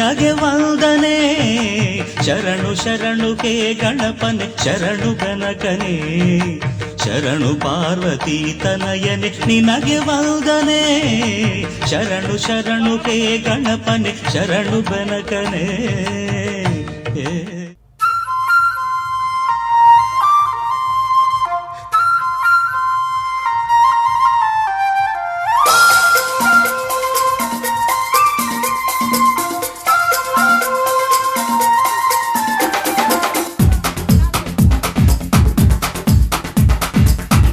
ನಿನಗೆ ವಂದನೆ. ಶರಣು ಶರಣು ಹೇ ಗಣಪನೆ ಶರಣು ಗಣಕನೇ, ಶರಣು ಪಾರ್ವತಿ ತನಯನೆ ನಿನಗೆ ವಂದನೆ. ಶರಣು ಶರಣು ಹೇ ಗಣಪನೆ ಶರಣು ಗಣಕನೇ.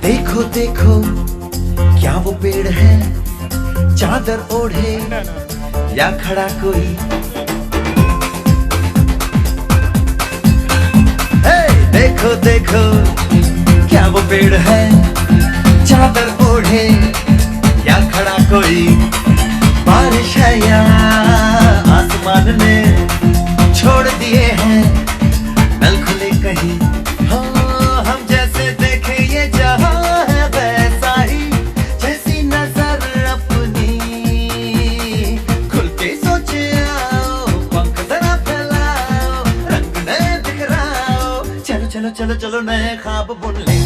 देखो देखो क्या वो पेड़ है, चादर ओढ़े या खड़ा कोई. देखो देखो क्या वो पेड़ है, चादर ओढ़े या खड़ा कोई. बारिश है या आसमान ने छोड़ दिए हैं नल खुले कहीं. हम जैसे देखे ये जहां है वैसा ही, जैसी नजर अपनी खुल के सोचे आओ. पंख जरा फैलाओ, रंग नए बिखराओ. चलो चलो चलो चलो नए ख्वाब बुन ले.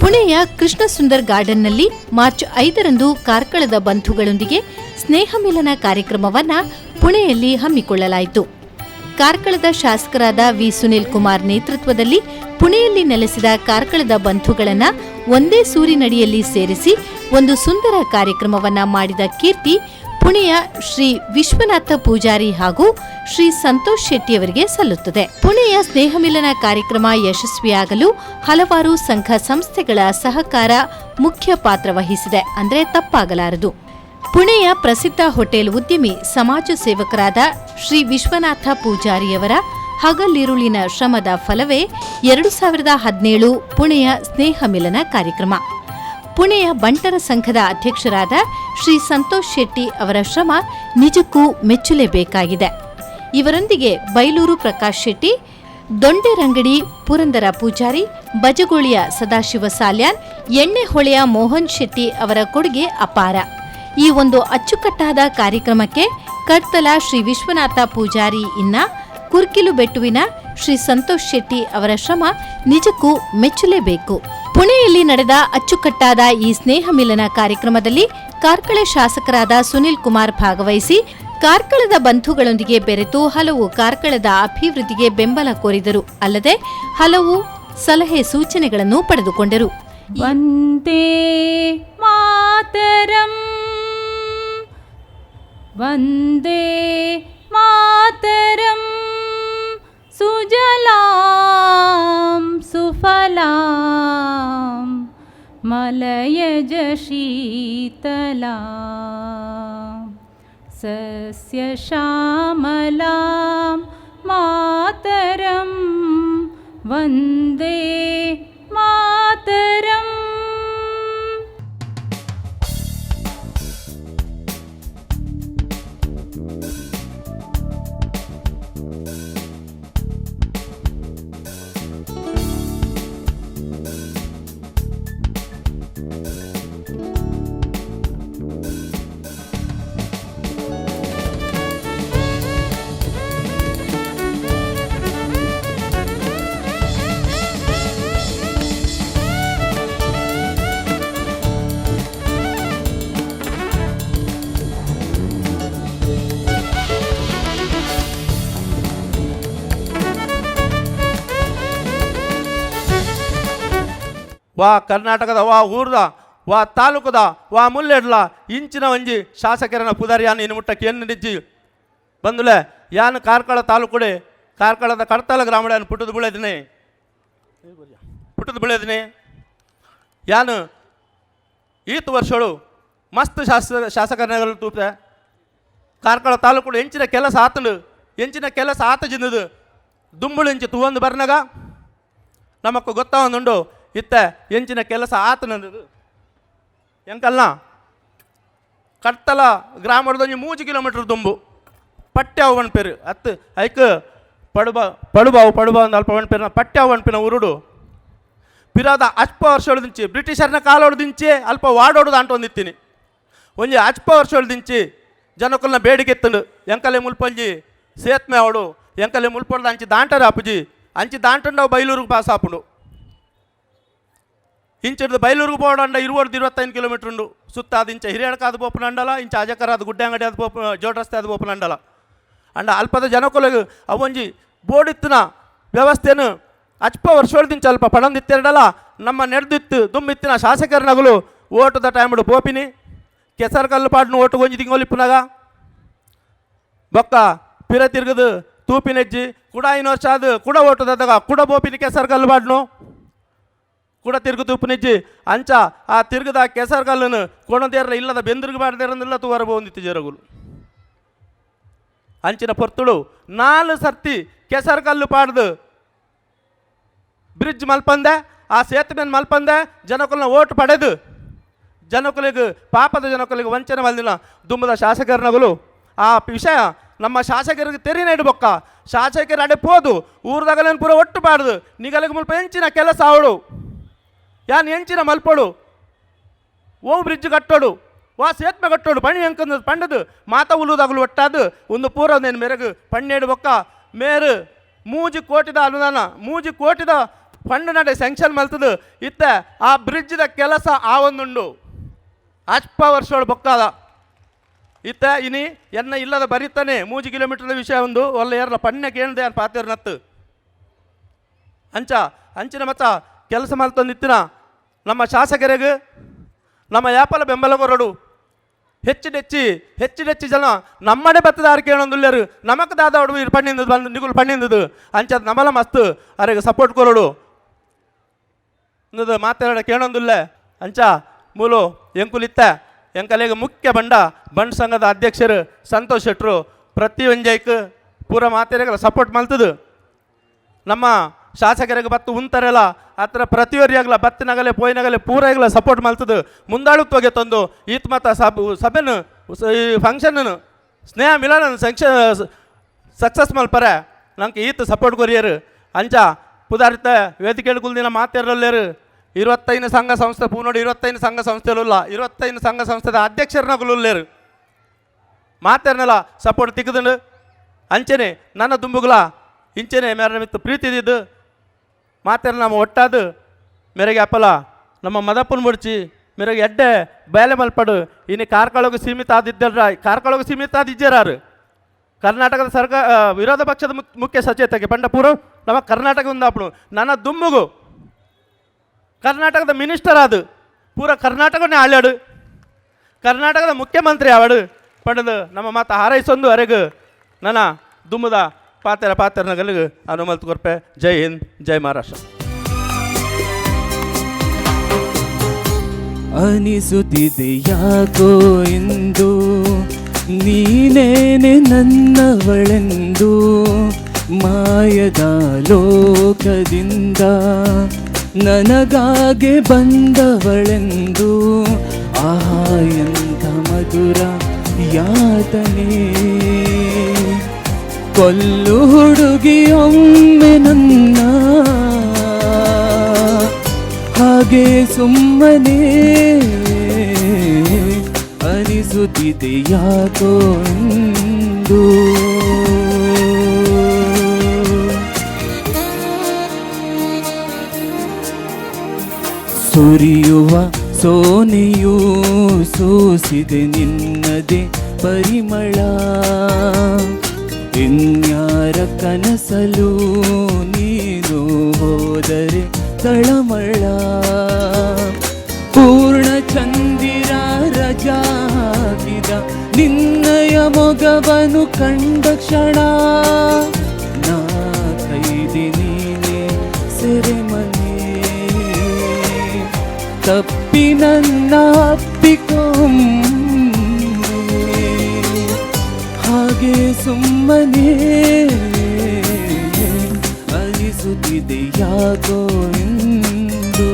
ಪುಣೆಯ ಕೃಷ್ಣ ಸುಂದರ್ ಗಾರ್ಡನ್ನಲ್ಲಿ ಮಾರ್ಚ್ 5ರಂದು ಕಾರ್ಕಳದ ಬಂಧುಗಳೊಂದಿಗೆ ಸ್ನೇಹ ಮಿಲನ ಕಾರ್ಯಕ್ರಮವನ್ನ ಪುಣೆಯಲ್ಲಿ ಹಮ್ಮಿಕೊಳ್ಳಲಾಯಿತು. ಕಾರ್ಕಳದ ಶಾಸಕರಾದ ವಿ ಸುನೀಲ್ ಕುಮಾರ್ ನೇತೃತ್ವದಲ್ಲಿ ಪುಣೆಯಲ್ಲಿ ನೆಲೆಸಿದ ಕಾರ್ಕಳದ ಬಂಧುಗಳನ್ನ ಒಂದೇ ಸೂರಿನಡಿಯಲ್ಲಿ ಸೇರಿಸಿ ಒಂದು ಸುಂದರ ಕಾರ್ಯಕ್ರಮವನ್ನ ಮಾಡಿದ ಕೀರ್ತಿ ಪುಣೆಯ ಶ್ರೀ ವಿಶ್ವನಾಥ ಪೂಜಾರಿ ಹಾಗೂ ಶ್ರೀ ಸಂತೋಷ್ ಶೆಟ್ಟಿಯವರಿಗೆ ಸಲ್ಲುತ್ತದೆ. ಪುಣೆಯ ಸ್ನೇಹ ಮಿಲನ ಕಾರ್ಯಕ್ರಮ ಯಶಸ್ವಿಯಾಗಲು ಹಲವಾರು ಸಂಘ ಸಂಸ್ಥೆಗಳ ಸಹಕಾರ ಮುಖ್ಯ ಪಾತ್ರ ವಹಿಸಿದೆ ಅಂದ್ರೆ ತಪ್ಪಾಗಲಾರದು. ಪುಣೆಯ ಪ್ರಸಿದ್ಧ ಹೋಟೆಲ್ ಉದ್ಯಮಿ ಸಮಾಜ ಸೇವಕರಾದ ಶ್ರೀ ವಿಶ್ವನಾಥ ಪೂಜಾರಿಯವರ ಹಗಲಿರುಳಿನ ಶ್ರಮದ ಫಲವೇ 2017 ಪುಣೆಯ ಸ್ನೇಹ ಮಿಲನ ಕಾರ್ಯಕ್ರಮ. ಪುಣೆಯ ಬಂಟರ ಸಂಘದ ಅಧ್ಯಕ್ಷರಾದ ಶ್ರೀ ಸಂತೋಷ್ ಶೆಟ್ಟಿ ಅವರ ಶ್ರಮ ನಿಜಕ್ಕೂ ಮೆಚ್ಚಲೇಬೇಕಾಗಿದೆ. ಇವರೊಂದಿಗೆ ಬೈಲೂರು ಪ್ರಕಾಶ್ ಶೆಟ್ಟಿ, ದೊಂಡೆರಂಗಡಿ ಪುರಂದರ ಪೂಜಾರಿ, ಬಜಗೋಳಿಯ ಸದಾಶಿವ ಸಾಲ್ಯಾನ್, ಎಣ್ಣೆಹೊಳೆಯ ಮೋಹನ್ ಶೆಟ್ಟಿ ಅವರ ಕೊಡುಗೆ ಅಪಾರ. ಈ ಒಂದು ಅಚ್ಚುಕಟ್ಟಾದ ಕಾರ್ಯಕ್ರಮಕ್ಕೆ ಕರ್ತಲ ಶ್ರೀ ವಿಶ್ವನಾಥ ಪೂಜಾರಿ ಕುರ್ಕಿಲು ಬೆಟ್ಟುವಿನ ಶ್ರೀ ಸಂತೋಷ್ ಶೆಟ್ಟಿ ಅವರ ಶ್ರಮ ನಿಜಕ್ಕೂ ಮೆಚ್ಚಲೇಬೇಕು. ಪುಣೆಯಲ್ಲಿ ನಡೆದ ಅಚ್ಚುಕಟ್ಟಾದ ಈ ಸ್ನೇಹ ಮಿಲನ ಕಾರ್ಯಕ್ರಮದಲ್ಲಿ ಕಾರ್ಕಳ ಶಾಸಕರಾದ ಸುನಿಲ್ ಕುಮಾರ್ ಭಾಗವಹಿಸಿ ಕಾರ್ಕಳದ ಬಂಧುಗಳೊಂದಿಗೆ ಬೆರೆತು ಹಲವು ಕಾರ್ಕಳದ ಅಭಿವೃದ್ಧಿಗೆ ಬೆಂಬಲ ಕೋರಿದರು. ಅಲ್ಲದೆ ಹಲವು ಸಲಹೆ ಸೂಚನೆಗಳನ್ನು ಪಡೆದುಕೊಂಡರು. ವಂದೇ ಮಾತರಂ ವಂದೇ ಮಾತರಂ ಸುಜಲಾಂ ಸುಫಲಾಂ ಮಲಯಜ ಶೀತಲಾಂ ಸಸ್ಯ ಶ್ಯಾಮಲಾಂ ಮಾತರಂ ವಂದೇ ಮಾತರಂ. ವಾ ಕರ್ನಾಟಕದ ವಾ ಊರ್ದ ವಾ ತಾಲೂಕದ ವಾ ಮುಲ್ಲೆಡ್ಲ ಇಂಚಿನ ಒಂಜಿ ಶಾಸಕರನ ಪುದಾರಿ ಯಾನು ಇನ್ನು ಮುಟ್ಟಕ್ಕೆ ಏನು ನಿಜ್ಜಿ ಬಂದುಲೆ ಯಾನು ಕಾರ್ಕಳ ತಾಲೂಕುಡೆ ಕಾರ್ಕಳದ ಕಡ್ತಲ ಗ್ರಾಮಡ ಪುಟ್ಟದ ಬೆಳೆದಿನಿ ಯಾನು ಈತ ವರ್ಷಗಳು ಮಸ್ತ್ ಶಾಸಕರನ್ನ ತೂಪೆ ಕಾರ್ಕಳ ತಾಲೂಕು ಎಂಚಿನ ಕೆಲಸ ಆತನು ಎಂಚಿನ ಕೆಲಸ ಆತ ಜಿನ್ನದು ದುಂಬುಳು ಇಂಚು ತೂವೊಂದು ಬರ್ನಾಗ ನಮಕ್ ಗೊತ್ತಾವೊಂದುಂಡು ಇತ್ತ ಎಂಚಿನ ಕೆಲಸ ಆತನದು ಎಂಕಲ್ನ ಕಟ್ಟಲ ಗ್ರಾಮದ 3 ಕಿಲೋಮೀಟರ್ ದುಂಬು ಪಟ್ಟ್ಯಾವನ್ ಪೇರು ಅತ್ತು ಐಕ್ ಪಡುಬಾವು ಅಂದ ಅಲ್ಪ ಅವನ ಪೇರಿನ ಪಟ್ಟ್ಯಾವನ್ ಪಿನ ಉರುಡು ಪಿರಾದ ಅಲ್ಪ ವರ್ಷ ದಿಂಚಿ ಬ್ರಿಟಿಷರ್ನ ಕಾಲೋಡು ದಿಂಚಿ ಅಲ್ಪ ವಾಡೋಡು ಅಂಟ ಒಂದಿತ್ತೀನಿ ಒಂಜಿ ಅಲ್ಪ ವರ್ಷ ದಿಂಚಿ ಜನಕಲ್ನ ಬೇಡಿಕೆ ಎತ್ತಂಡು ಎಂಕಲೆ ಮುಲ್ಪಂಜಿ ಸೇತ್ಮೆ ಅವಡು ಎಂಕಲೆ ಮುಲ್ಪಡ್ದು ಅಂಚಿ ದಾಂಟರ ಅಪ್ಪುಜಿ ಅಂಚಿ ದಾಂಟಂಡು ಅವು ಬೈಲೂರಿಗೆ ಪಾಸ್ ಆಪುಂಡು ಇಂಚಿಡ್ದು ಬೈಲೂರಿಗೆ పోవడండ 20-25 ಕಿಲೋಮೀಟರ್ ಉಂಡು ಸುತ್ತ ಅದು ಇಂಚ ಹಿರಿಯಡಕಾದ ಬೋಪನಂಡಲ ಇಂಚ ಅಜಕರ ಅದು ಗುಡ್ಡೆ ಅದು ಬೋಪ ಜೋಡ್ ರಸ್ತೆ ಅದು ಬೋಪನಂಡಲ ಅಂಡ ಅಲ್ಪದ ಜನಕೊಲೆಗೆ ಅವೊಂಜಿ ಬೋಡಿತ್ತಿನ ವ್ಯವಸ್ಥೆನು ಅಲ್ಪ ವರ್ಷೋಳ್ದಿಂಚ ಅಲ್ಪ ಪಡಂದಿತ್ತೆರಡಲ ನಮ್ಮ ನೆಡ್ದಿತ್ತು ದುಮ್ಮಿತ್ತಿನ ಶಾಸಕರನಗಲು ಓಟದ ಟೈಮ್ಡು ಪೋಪಿನಿ ಕೆಸರು ಕಲ್ಲು ಪಾಡ್ನು ಓಟು ಗೊಂಜಿ ತಿಂಗೊಲಿಪ್ಪುನಾಗ ಬೊಕ್ಕ ಪಿರ ತಿರ್ಗದು ತೂಪಿನೆಜ್ಜಿ ಕುಡ 5 ವರ್ಷ ಅದು ಕುಡ ಓಟದಾಗ ಕುಡ ಬೋಪಿನಿ ಕೆಸರು ಕಲ್ಲು ಪಾಡ್ನು ಕೂಡ ತಿರುಗುದು ಉಪ್ಪನಿಜ್ಜಿ ಅಂಚ ಆ ತಿರುಗದ ಕೆಸರುಗಲ್ಲನ್ನು ಕೊಣದೇರ ಇಲ್ಲದ ಬೆಂದ್ರಿಗೆ ಬಾಡ್ದೇರನ್ನೆಲ್ಲ ತೂವರ ಬಂದಿತ್ತು ಜರಗುಲು ಅಂಚಿನ ಪೊರ್ತುಳು 4 ಸರ್ತಿ ಕೆಸರುಗಲ್ಲು ಪಾಡ್ದು ಬ್ರಿಡ್ಜ್ ಮಲ್ಪಂದೆ ಆ ಸೇತುವೆನ ಮಲ್ಪಂದೆ ಜನಕುಲನ ಓಟ್ ಪಡೆದು ಜನಕುಲಿಗೆ ಪಾಪದ ಜನಕುಲಿಗೆ ವಂಚನೆ ಮಲ್ದಿನ ದುಂಬದ ಶಾಸಕರನಗಲು ಆ ವಿಷಯ ನಮ್ಮ ಶಾಸಕರಿಗೆ ತೆರಿನ ಇಡ್ಬೊಕ್ಕ ಶಾಸಕರು ಅಡೆಪೋದು ಊರ್ದಾಗಲೇನು ಪೂರ ಒಟ್ಟು ಪಾಡ್ದು ನಿಗಲಿಗೆ ಮುಲ್ಪ ಹೆಂಚಿನ ಕೆಲಸ ಅವಳು ಯಾನ್ ಎಂಚಿನ ಮಲ್ಪೋಡು ಓ ಬ್ರಿಡ್ಜ್ ಕಟ್ಟೋಡು ವಾ ಸೇತ್ಮೆ ಕಟ್ಟೋಡು ಪಣಿ ಎಂಕಂದು ಪಂಡದು ಮಾತ ಉಲ್ಲುದಾಗಲು ಒಟ್ಟಾದು ಒಂದು ಪೂರನೇನು ಮೆರಗು ಪಣ್ಣೇಡು ಬೊಕ್ಕ ಮೇರು 3 ಕೋಟಿದ ಅನುದಾನ 3 ಕೋಟಿದ ಫಂಡ್ ನಡೆ ಸ್ಯಾಂಕ್ಷನ್ ಮಲ್ತದು ಇತ್ತ ಆ ಬ್ರಿಡ್ಜ್ದ ಕೆಲಸ ಆ ಒಂದುಂಡು ಅಲ್ಪ ವರ್ಷೋಳು ಬೊಕ್ಕಾದ ಇತ್ತ ಇನಿ ಎನ್ನ ಇಲ್ಲದ ಬರೀತಾನೆ 3 ಕಿಲೋಮೀಟರ್ದ ವಿಷಯ ಒಂದು ಒಲ್ಲ ಏರ್ಲ ಪಣ್ಣೆ ಕೇಳಿದೆ ಯಾರು ಪಾತೇರು ನತ್ತು ಅಂಚಿನ ಮತ್ತ ಕೆಲಸ ಮಲ್ತಂದಿತ್ತಿನ ನಮ್ಮ ಶಾಸಕರಿಗೆ ನಮ್ಮ ಯಾಪಲ ಬೆಂಬಲಗೊರಡು ಹೆಚ್ಚಿಡೆಚ್ಚಿ ಜನ ನಮ್ಮನೆ ಬತ್ತದ ಆರು ಕೇಳೊಂದುಲ್ಲೇರು ನಮಕ್ ದಾದ ಹೊಡು ಇರು ಪಣ್ಣಿಂದು ಬಂದು ನಿಗುಲು ಪಣ್ಣಿಂದದು ಅಂಚದ ನಮಲ ಮಸ್ತ್ ಅವರಿಗೆ ಸಪೋರ್ಟ್ ಕೊರಡು ಇಂದು ಮಾತಾಡ ಕೇಳೊಂದುಲ್ಲೆ ಅಂಚ ಮೂಲು ಎಂಕುಲಿತ್ತ ಎಂಕಲೆಗೆ ಮುಖ್ಯ ಬಂಡ್ ಸಂಘದ ಅಧ್ಯಕ್ಷರು ಸಂತೋಷ್ ಶೆಟ್ರು ಪ್ರತಿ ಒಂಜೈಕ್ ಪೂರ ಮಾತೆರೆಗಳ ಸಪೋರ್ಟ್ ಮಲ್ತದು ನಮ್ಮ ಶಾಸಕರಿಗೆ ಬತ್ತು ಉಂತಾರೆಲ್ಲ ಹತ್ರ ಪ್ರತಿಯೊರಿಯಾಗಲ ಬತ್ತಿನಾಗಲೇ ಪೋಯಿನಾಗಲೇ ಪೂರಾಗಲ ಸಪೋರ್ಟ್ ಮಲ್ತದು ಮುಂದಾಳುತ್ವಗೆ ತಂದು ಈತ್ ಮತ ಸಭೆನು ಈ ಫಂಕ್ಷನ್ ಸ್ನೇಹ ಮಿಲನ ಸಕ್ಸಸ್ ಮಲ್ಪರೆ ನಂಗೆ ಈತ್ ಸಪೋರ್ಟ್ ಕೊರಿಯರು ಅಂಚ ಪುದಾರಿತ ವೇದಿಕೆ ಕುಲ್ದಿನ ಮಾತೇರಲ್ಲೇರು 25 ಸಂಘ ಸಂಸ್ಥೆ ಪೂನೋಡು 25 ಸಂಘ ಸಂಸ್ಥೆಲ್ಲ 25 ಸಂಘ ಸಂಸ್ಥೆದ ಅಧ್ಯಕ್ಷರನಗುಲ್ಲೇರು ಮಾತೇರ್ನೆಲ್ಲ ಸಪೋರ್ಟ್ ತಿಕ್ಕದಂಡು ಅಂಚೆನೆ ನನ್ನ ದುಂಬುಗಳ ಇಂಚೆನೆ ಮೇರ ಮಿತ್ತು ಪ್ರೀತಿದಿದ್ದು ಮಾತೇರ ನಮ್ಮ ಒಟ್ಟಾದು ಮೇರೆಗೆ ಅಪ್ಪಲ ನಮ್ಮ ಮದಪ್ಪನ ಮುಡ್ಚಿ ಮೇರೆಗೆ ಎಡ್ಡೆ ಬೇಲೆ ಮಲ್ಪಡು ಇನ್ನು ಕಾರ್ಕಳಗೆ ಸೀಮಿತ ಆದಿದ್ದಾರು ಕರ್ನಾಟಕದ ವಿರೋಧ ಪಕ್ಷದ ಮುಖ್ಯ ಸಚೇತಕ್ಕೆ ಪಂಡಪೂರು ನಮ್ಮ ಕರ್ನಾಟಕ ಉಂದಾಪಣು ನನ್ನ ದುಮ್ಮುಗು ಕರ್ನಾಟಕದ ಮಿನಿಸ್ಟರ್ ಅದು ಪೂರ ಕರ್ನಾಟಕನೇ ಆಳ್ಯಾಡು ಕರ್ನಾಟಕದ ಮುಖ್ಯಮಂತ್ರಿ ಆವಾಡು ಪಂಡದು ನಮ್ಮ ಮಾತು ಹಾರೈಸೊಂದು ಅರೆಗು ನನ್ನ ದುಮ್ಮದ ಪಾತೆರನಗಲಿಗೆ ಅನುಮತಿ ಕೊರ್ಪೆ ಜೈ ಹಿಂದ್ ಜೈ ಮಹಾರಾಷ್ಟ್ರ. ಅನಿಸುತ್ತಿದೆ ಯಾಕೋ ಎಂದು ನೀನೇನೆ ನನ್ನವಳೆಂದು ಮಾಯದ ಲೋಕದಿಂದ ನನಗಾಗೆ ಬಂದವಳೆಂದು ಆಹಾ ಎಂಥ ಮಧುರ ಯಾತನೆ ಕೊಲ್ಲು ಹುಡುಗಿಯೊಮ್ಮೆ ನನ್ನ ಹಾಗೆ ಸುಮ್ಮನೆ ಅನಿಸುತ್ತಿದೆ ಯಾಕೋ ಎಂದು ಸುರಿಯುವ ಸೋನೆಯೂ ಸೂಸಿದೆ ನಿನ್ನದೇ ಪರಿಮಳ ಇನ್ಯಾರ ಕನಸಲು ನೀನು ಹೋದರೆ ತಳಮಳ ಪೂರ್ಣ ಚಂದಿರ ರಜಾ ಹಾಕಿದ ನಿನ್ನಯ ಮೊಗವನು ಕಂಡ ಕ್ಷಣ ನಾ ಕೈದೆ ನೀನೆ ಸೆರೆಮನೆ ತಪ್ಪಿ ನನ್ನ ಅಪ್ಪಿಕೊಮ್ಮೆ ಹಾಗೆ ಸುಮ್ಮನೆ ಅನಿಸುತ್ತಿದೆ ಯಾಕೋ ಎಂದು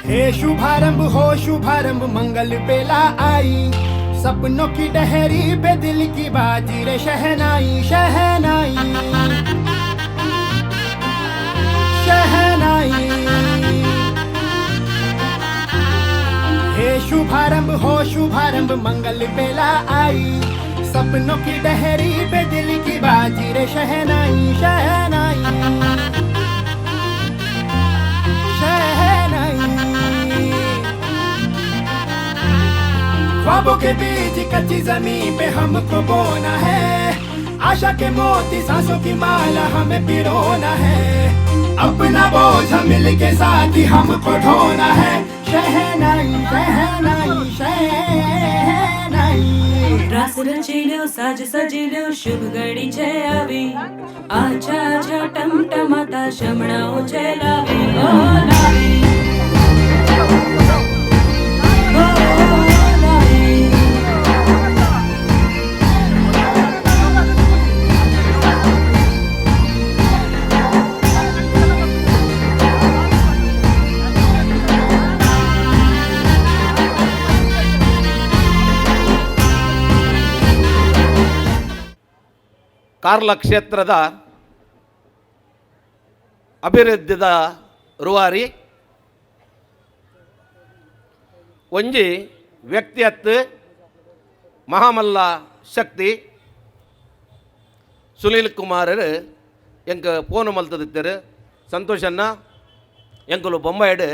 हे शुभारंभ हो शुभारंभ मंगल बेला आई, सपनों की डहरी पे दिल की बाजी रे शहनाई शहनाई शहनाई। हे शुभारंभ हो शुभारंभ मंगल बेला आई, सपनों की डहरी पे दिल की बाजी रे शहनाई शहनाई शहनाई। ख्वाबों के बीज कच्ची जमीन पे हमको बोना है, आशा के मोती सांसों की माला हमें पिरोना है, अपना बोझ मिल के साथ ही हमको ढोना है। शहनाई शहनाई शहनाई। रास रचिल्यो साज सजिल्यो शुभ घड़ी छे आवी, आछा आछा टमटमाता शमणाओ छे लावी ओ लावी ओ लावी। ಕಾರ್ಲ ಕ್ಷೇತ್ರದ ಅಭಿವೃದ್ಧಿದ ರೂವಾರಿ ಒಂಜಿ ವ್ಯಕ್ತಿಯತ್ ಮಹಾಮಲ್ಲ ಶಕ್ತಿ ಸುನೀಲ್ ಕುಮಾರರು ಎಂಕ ಫೋನ್ ಮಲ್ತದಿತ್ತರು ಸಂತೋಷನ್ನ ಎಂಕಲು ಬೊಂಬಾಯಿಡು